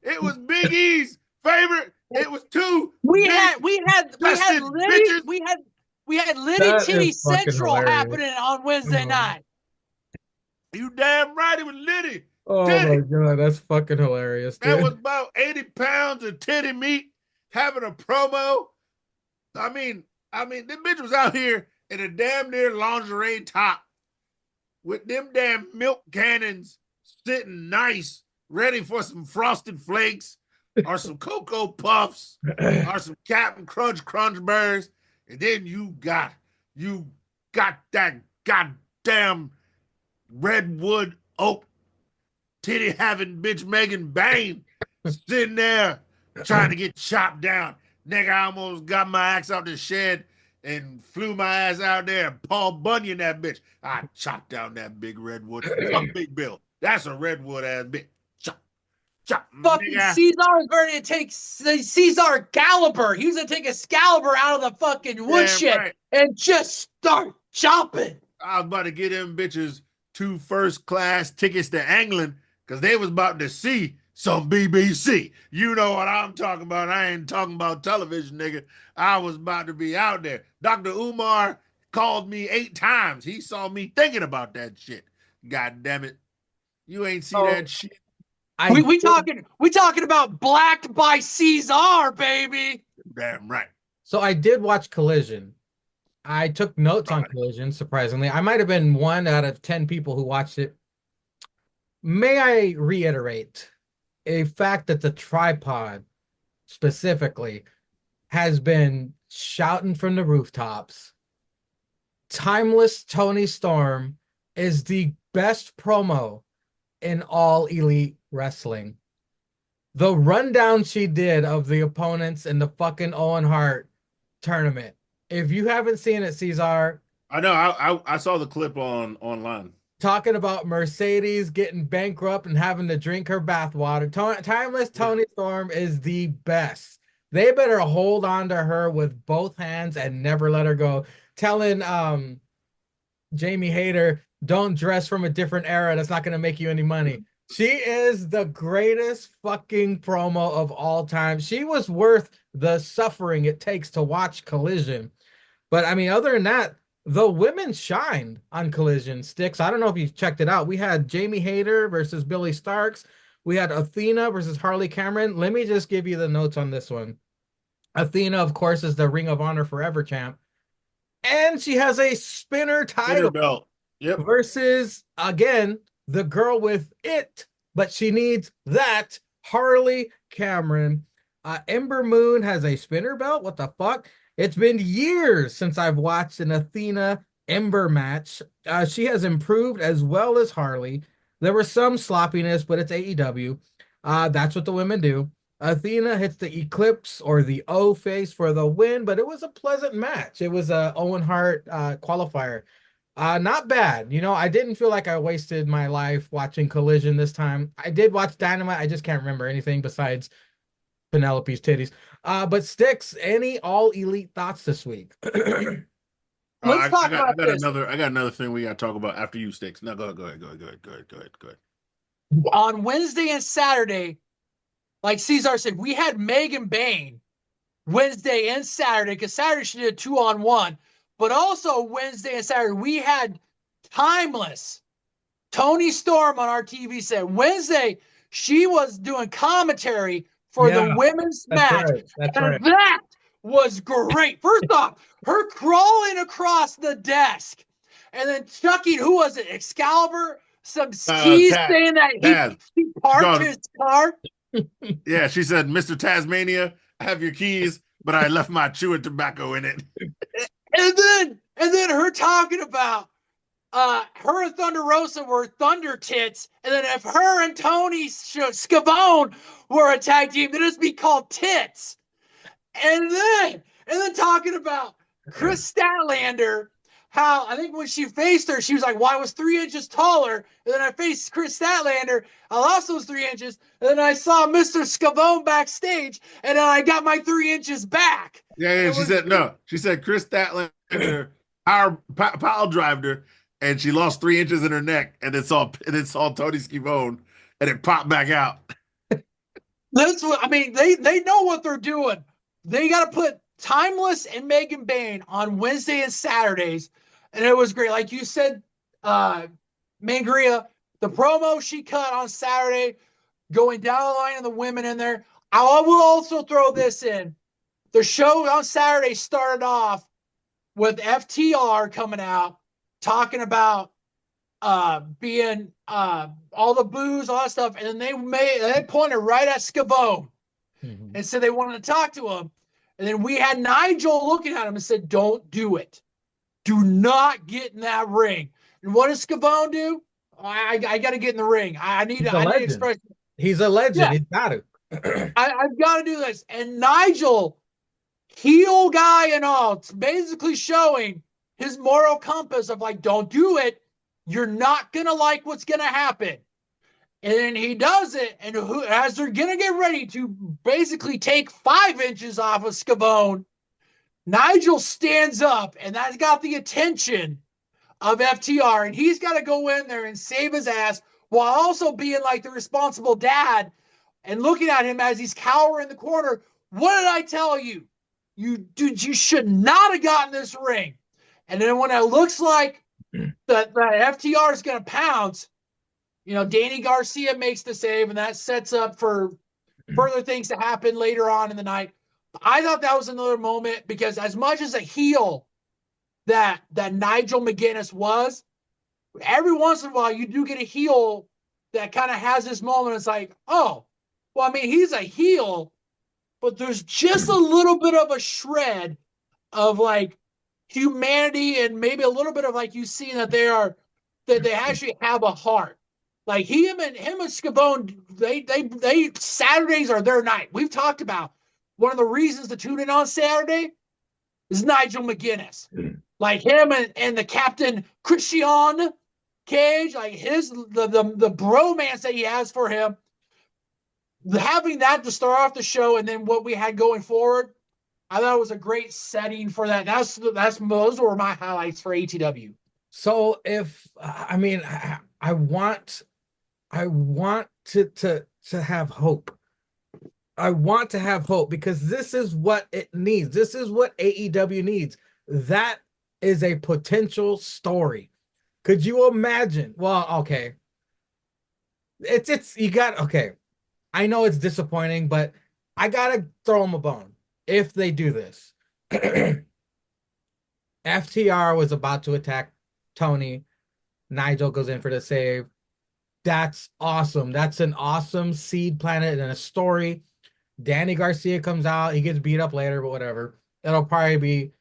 It was Big E's favorite. It was two We big had we had we had dusted Liddy bitches. we had Liddy That Titty is fucking Central hilarious. happening on Wednesday Oh. night. You damn right it was Liddy. Oh Titty. my God, that's fucking hilarious, That was dude. about 80 pounds of titty meat having a promo. This bitch was out here in a damn near lingerie top with them damn milk cannons sitting nice, ready for some frosted flakes or some Cocoa Puffs or some Captain Crunch Bears. And then you got that goddamn redwood oak titty having bitch Megan Bain sitting there trying to get chopped down. Nigga, I almost got my axe out the shed and flew my ass out there and Paul Bunyan that bitch. I chopped down that big redwood. Fuck Big Bill. That's a redwood ass bitch. Chop, chop, Fucking nigga. Caesar was ready to take Caesar Gallagher. He was gonna take Excalibur out of the fucking woodshed right. and just start chopping. I was about to get them bitches 2 first-class tickets to England because they was about to see some BBC. You know what I'm talking about. I ain't talking about television, nigga. I was about to be out there. Dr. Umar called me 8 times. He saw me thinking about that shit. God damn it. You ain't see that shit. We talking about blacked by Caesar, baby. Damn right. So I did watch Collision. I took notes on Collision, surprisingly. I might have been 1 out of 10 people who watched it. May I reiterate a fact that the tripod specifically has been shouting from the rooftops. Timeless Tony Storm is the best promo in all Elite Wrestling. The rundown she did of the opponents in the fucking Owen Hart tournament. If you haven't seen it, Caesar, I know. I saw the clip online. talking about Mercedes getting bankrupt and having to drink her bathwater. Timeless Tony Storm is the best. They better hold on to her with both hands and never let her go. Telling Jamie Hayter, don't dress from a different era. That's not going to make you any money. She is the greatest fucking promo of all time. She was worth the suffering it takes to watch Collision. But I mean, other than that, the women shined on Collision. Sticks. I don't know if you checked it out. We had Jamie Hayter versus Billy Starks. We had Athena versus Harley Cameron. Let me just give you the notes on this one. Athena, of course, is the Ring of Honor Forever champ. And she has a spinner title belt. Yep. Versus, again, the girl with it, but she needs that, Harley Cameron. Ember Moon has a spinner belt. What the fuck? It's been years since I've watched an Athena Ember match. She has improved as well as Harley. There was some sloppiness, but it's AEW. That's what the women do. Athena hits the Eclipse or the O face for the win, but it was a pleasant match. It was a Owen Hart qualifier. Not bad. You know, I didn't feel like I wasted my life watching Collision this time. I did watch Dynamite. I just can't remember anything besides Penelope's titties. But Sticks, any all elite thoughts this week? Let's talk about this. I got another thing we got to talk about after you, Sticks. No, go ahead. On Wednesday and Saturday, like Caesar said, we had Megan Bain Wednesday and Saturday, because Saturday she did a 2-on-1. But also Wednesday and Saturday, we had Timeless Tony Storm on our TV set. Wednesday, she was doing commentary for the women's match. Right. That was great. First off, her crawling across the desk and then chucking, who was it? Excalibur? Some keys saying that he parked his car. Yeah, she said, Mr. Tasmania, I have your keys, but I left my chewing tobacco in it. And then her talking about her and Thunder Rosa were Thunder Tits, and then if her and Tony Scavone were a tag team, then it'd be called Tits. And then talking about Chris Statlander, how I think when she faced her, she was like, well, I was 3 inches taller. And then I faced Chris Statlander. I lost those 3 inches. And then I saw Mr. Scavone backstage. And then I got my 3 inches back. Yeah, she said no. She said Chris Statlander pile drived her, and she lost 3 inches in her neck, and it's all Tony Scavone, and it popped back out. That's what I mean. They know what they're doing. They got to put Timeless and Megan Bayne on Wednesday and Saturdays, and it was great. Like you said, Mangria, the promo she cut on Saturday, going down the line of the women in there. I will also throw this in. The show on Saturday started off with FTR coming out, talking about being all the booze, all that stuff, and then they pointed right at Scavone and said they wanted to talk to him. And then we had Nigel looking at him and said, "Don't do it. Do not get in that ring." And what does Scavone do? I got to get in the ring. I need to express. He's a legend. Yeah. He's got to. I've got to do this. And Nigel, heel guy and all, it's basically showing his moral compass of like, don't do it. You're not going to like what's going to happen. And then he does it. And as they're going to get ready to basically take 5 inches off of Scavone, Nigel stands up, and that's got the attention of FTR. And he's got to go in there and save his ass while also being like the responsible dad and looking at him as he's cowering in the corner. What did I tell you? You should not have gotten this ring. And then when it looks like the FTR is going to pounce, Danny Garcia makes the save, and that sets up for further things to happen later on in the night. I thought that was another moment because as much as a heel that Nigel McGuinness was, every once in a while you do get a heel that kind of has this moment. It's like, oh, well, I mean, he's a heel, but there's just a little bit of a shred of like humanity and maybe a little bit of like you see that they actually have a heart. Like him and Scavone, they Saturdays are their night. We've talked about one of the reasons to tune in on Saturday is Nigel McGuinness. Like him and the Captain Christian Cage, like the bromance that he has for him. Having that to start off the show and then what we had going forward, I thought it was a great setting for that. Those were my highlights for ATW. So I want to have hope. I want to have hope because this is what it needs. This is what AEW needs. That is a potential story. Could you imagine? Well, okay. Okay. I know it's disappointing, but I gotta throw them a bone if they do this. FTR was about to attack Tony. Nigel goes in for the save. That's awesome. That's an awesome seed planet and a story. Danny Garcia comes out. He gets beat up later, but whatever. It'll probably be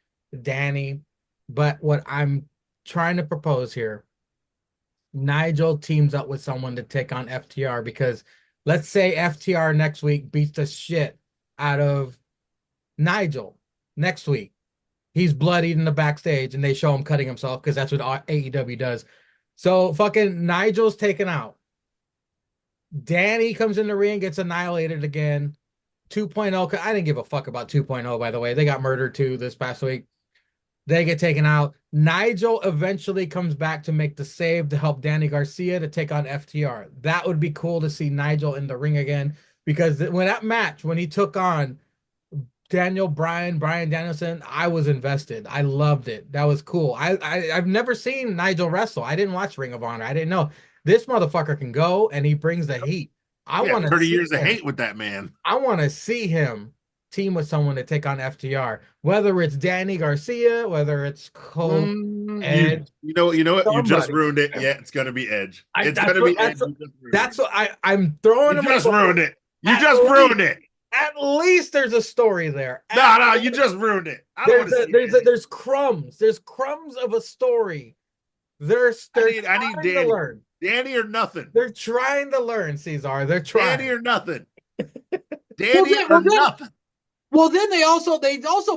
Danny. But what I'm trying to propose here, Nigel teams up with someone to take on FTR because let's say FTR next week beats the shit out of Nigel next week. He's bloodied in the backstage and they show him cutting himself because that's what AEW does. So fucking Nigel's taken out. Danny comes in the ring, gets annihilated again. 2.0, I didn't give a fuck about 2.0, by the way. They got murdered too this past week. They get taken out. Nigel eventually comes back to make the save to help Danny Garcia to take on FTR. That would be cool to see Nigel in the ring again because when he took on Brian Danielson, I was invested. I loved it. That was cool. I've never seen Nigel wrestle. I didn't watch Ring of Honor. I didn't know. This motherfucker can go and he brings the heat. I want 30 years of hate with that man. I want to see him team with someone to take on FTR, whether it's Danny Garcia, whether it's Cole, Edge. You know what? Somebody. You just ruined it. Yeah, it's gonna be Edge. It's gonna be Edge. That's what I'm throwing. You just ruined it. You just ruined it. At least there's a story there. No, you just ruined it. There's crumbs. There's crumbs of a story. I need Danny. To learn. Danny or nothing. They're trying to learn, Cesar. They're trying. Danny or nothing. Danny or nothing. Well, then they also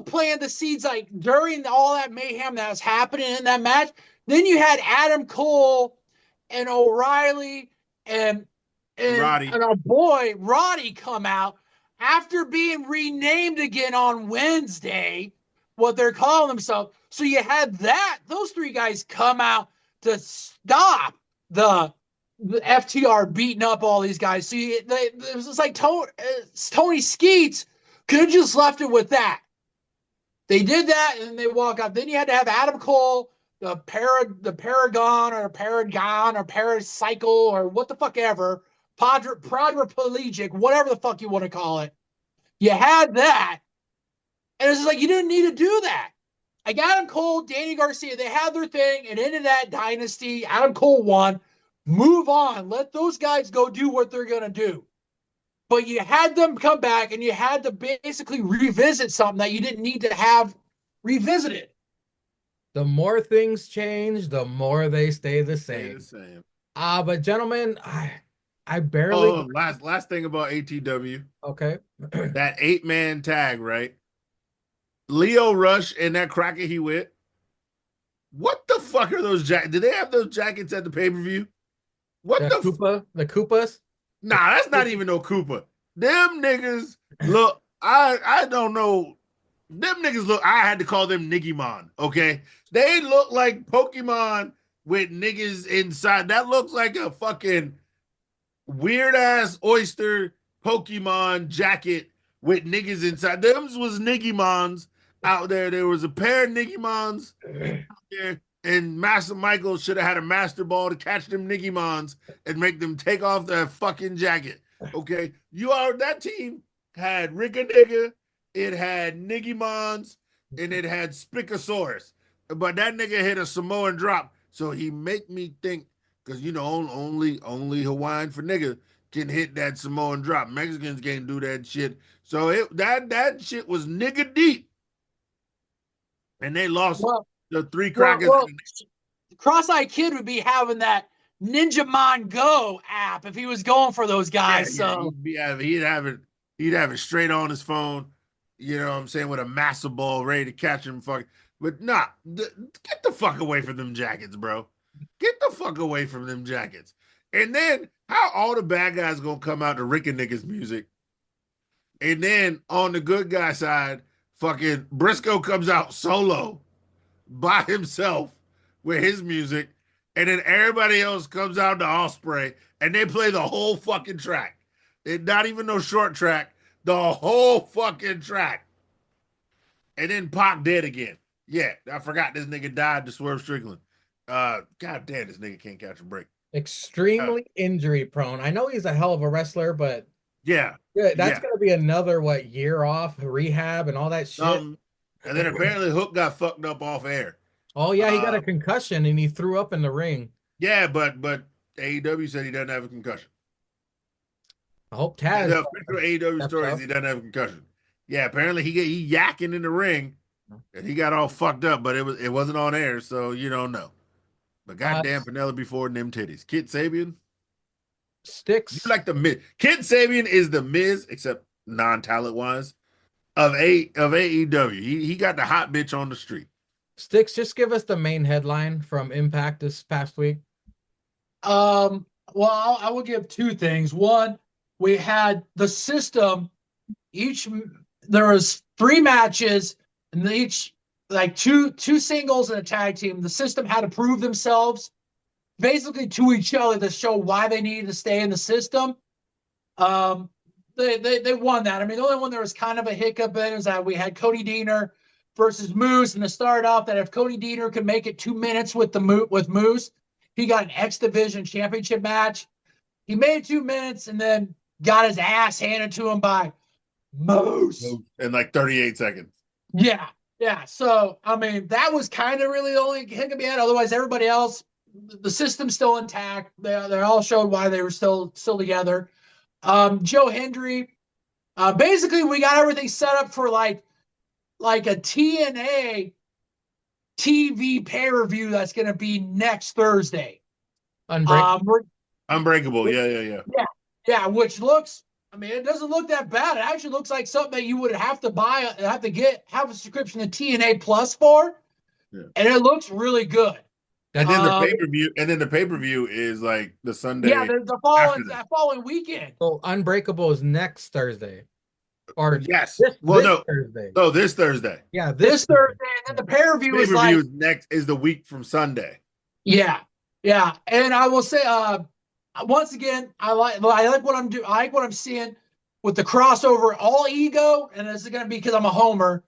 planted the seeds like during all that mayhem that was happening in that match. Then you had Adam Cole and O'Reilly and Roddy. our boy Roddy come out after being renamed again on Wednesday, what they're calling themselves. So you had those three guys come out to stop the FTR beating up all these guys. So it was just like Tony Skeets could have just left it with that. They did that and they walk out. Then you had to have Adam Cole, the Paragon or Paracycle or what the fuck ever, quadriplegic, whatever the fuck you want to call it. You had that. And it's just like, you didn't need to do that. Like Adam Cole, Danny Garcia, they had their thing. It ended that dynasty. Adam Cole won. Move on. Let those guys go do what they're going to do. But you had them come back and you had to basically revisit something that you didn't need to have revisited. The more things change, the more they stay the same. But gentlemen, I barely. Oh, last thing about ATW. Okay. That 8-man tag, right? Leo Rush and that cracker he with. What the fuck are those jackets? Did they have those jackets at the pay-per-view? What the Koopas? Nah, that's not even no Koopa. Them niggas look, I don't know. Them niggas look, I had to call them Niggymon, okay? They look like Pokemon with niggas inside. That looks like a fucking weird-ass oyster Pokemon jacket with niggas inside. Them was Niggymons out there. There was a pair of Niggymons out there. And Master Michael should have had a master ball to catch them Niggymons and make them take off their fucking jacket. Okay, that team had Ricka Nigga, it had Niggymons, and it had Spicosaurus. But that nigga hit a Samoan drop, so he make me think because only Hawaiian for nigga can hit that Samoan drop. Mexicans can't do that shit. So that shit was nigga deep, and they lost. The three crackers. Cross-Eyed Kid would be having that Ninjamon Go app if he was going for those guys. So he'd have it straight on his phone. You know what I'm saying, with a massive ball ready to catch him. But get the fuck away from them jackets, bro. Get the fuck away from them jackets. And then how all the bad guys gonna come out to Rick and Niggas music, and then on the good guy side, fucking Briscoe comes out solo by himself with his music, and then everybody else comes out to Osprey and they play the whole fucking track. It's not even no short track, the whole fucking track. And then Pac dead again. Yeah, I forgot this nigga died to Swerve Strickland. God damn, this nigga can't catch a break. Extremely injury prone. I know he's a hell of a wrestler, but that's gonna be another year off rehab and all that shit. And then apparently Hook got fucked up off air. Oh yeah, he got a concussion and he threw up in the ring. Yeah, but AEW said he doesn't have a concussion. I hope Taz. The official AEW story is he doesn't have a concussion. Yeah, apparently he yakking in the ring and he got all fucked up, but it wasn't on air, so you don't know. But goddamn Penelope Ford and them titties. Kid Sabian. Sticks. You like the Miz. Kid Sabian is the Miz, except non-talent wise. Of AEW. He got the hot bitch on the street. Sticks, just give us the main headline from Impact this past week. Well, I will give two things. One, we had the system. There was 3 matches, and each two singles and a tag team. The system had to prove themselves basically to each other to show why they needed to stay in the system. They won that. I mean, the only one there was kind of a hiccup in is that we had Cody Deaner versus Moose, and to start off that if Cody Deaner could make it 2 minutes with Moose, he got an X Division championship match. He made 2 minutes and then got his ass handed to him by Moose in 38 seconds. Yeah. So I mean, that was kind of really the only hiccup he had. Otherwise, everybody else, the system's still intact. They all showed why they were still together. Joe Hendry, basically we got everything set up for like a TNA TV pay-per-view that's going to be next Thursday. Unbreakable. Yeah. Yeah, which looks I mean, it doesn't look that bad. It actually looks like something that you would have to have a subscription to TNA Plus for, and it looks really good. And then the pay-per-view, is like the Sunday. Yeah, the following weekend. So Unbreakable is next Thursday. Or yes. This Thursday. No, this Thursday. Yeah, this Thursday, and then the pay-per-view is like is the week from Sunday. Yeah. And I will say, once again, I like what I'm doing. I like what I'm seeing with the crossover. All Ego, and this is going to be because I'm a homer.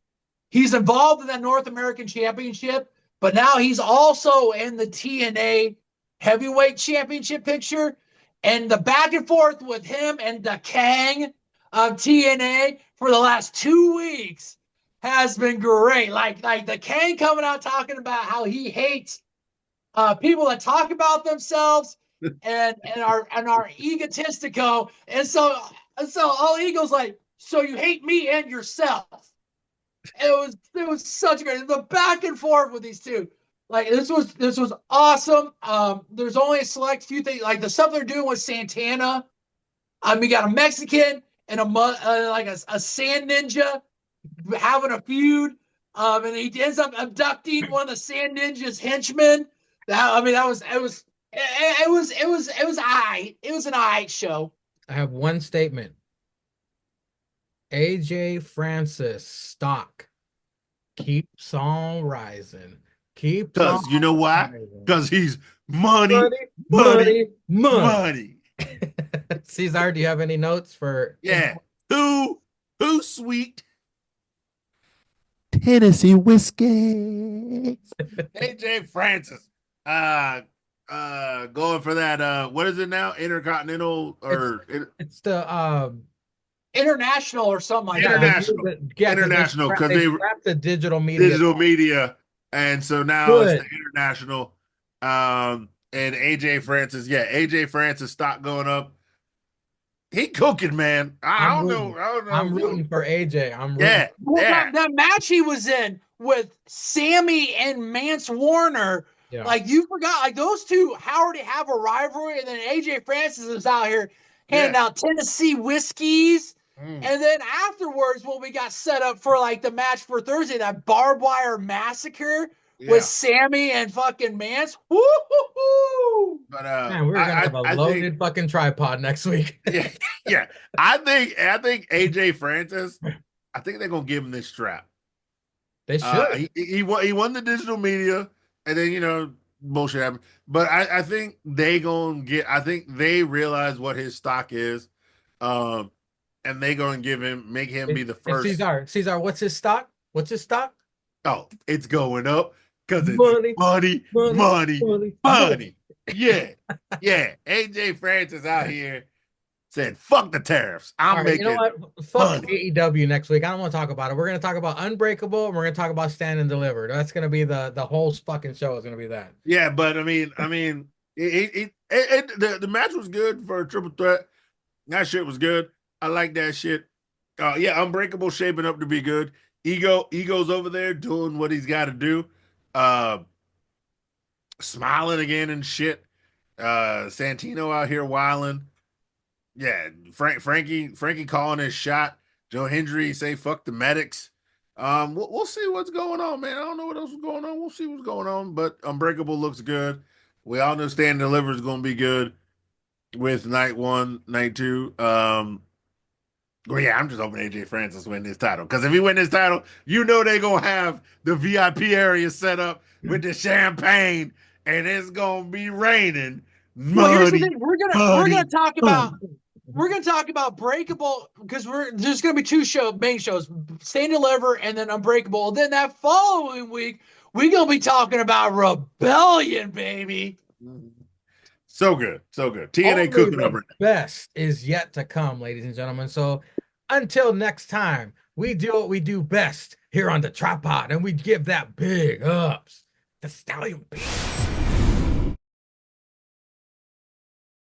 He's involved in that North American Championship, but now he's also in the TNA Heavyweight Championship picture, and the back and forth with him and the Kang of TNA for the last 2 weeks has been great. Like the Kang coming out talking about how he hates people that talk about themselves and are egotistical, and so all Eagles like, so you hate me and yourself. It was such a great the back and forth with these two. Like this was awesome. There's only a select few things like the stuff they're doing with Santana. We got a Mexican and a sand ninja having a feud. And he ends up abducting one of the Sand Ninja's henchmen. It was an aight show. I have one statement. AJ Francis stock keeps on rising. Because you know why? Because he's money. Cesar, do you have any notes for? Yeah. Who sweet Tennessee whiskey? AJ Francis. Going for that. What is it now? Intercontinental or it's the international or something like international. that. International because they wrapped the digital media. And so now it's the international. And AJ Francis, AJ Francis stock going up. He cooking, man. I don't know. I'm rooting for AJ. That match he was in with Sammy and Mance Warner. Yeah. Like you forgot, like those two already have a rivalry, and then AJ Francis is out here handing out Tennessee whiskeys. And then afterwards, when we got set up for like the match for Thursday, that barbed wire massacre with Sammy and fucking Mance. Woo-hoo-hoo! But man, we're gonna have a loaded fucking tripod next week. yeah. I think AJ Francis, I think they're gonna give him this strap. They should. He won the digital media, and then bullshit happened. But I think they realize what his stock is. And they going to make him be the first. Cesar, what's his stock? Oh, it's going up because it's money. Yeah. AJ Francis out here said, "Fuck the tariffs. I'm making." You know what? Fuck AEW next week. I don't want to talk about it. We're going to talk about Unbreakable, and we're going to talk about Stand and Deliver. That's going to be the whole fucking show. Is going to be that. Yeah, but I mean, the match was good for a triple threat. That shit was good. I like that shit. Unbreakable shaping up to be good. Ego's over there doing what he's got to do. Smiling again and shit. Santino out here wilding. Yeah, Frankie calling his shot. Joe Hendry say fuck the medics. We'll see what's going on, man. I don't know what else is going on. We'll see what's going on. But Unbreakable looks good. We all know Stand and Deliver is going to be good with night 1, night 2. I'm just hoping AJ Francis win this title. Because if he win this title, they're going to have the VIP area set up with the champagne, and it's going to be raining. Here's the thing. We're gonna talk about Breakable because there's gonna be two main shows, Stand and Deliver and then Unbreakable. And then that following week, we're gonna be talking about Rebellion, baby. So good. TNA cooking up. Best is yet to come, ladies and gentlemen. So until next time, we do what we do best here on the Tripod, and we give that big ups to Stallion Beast.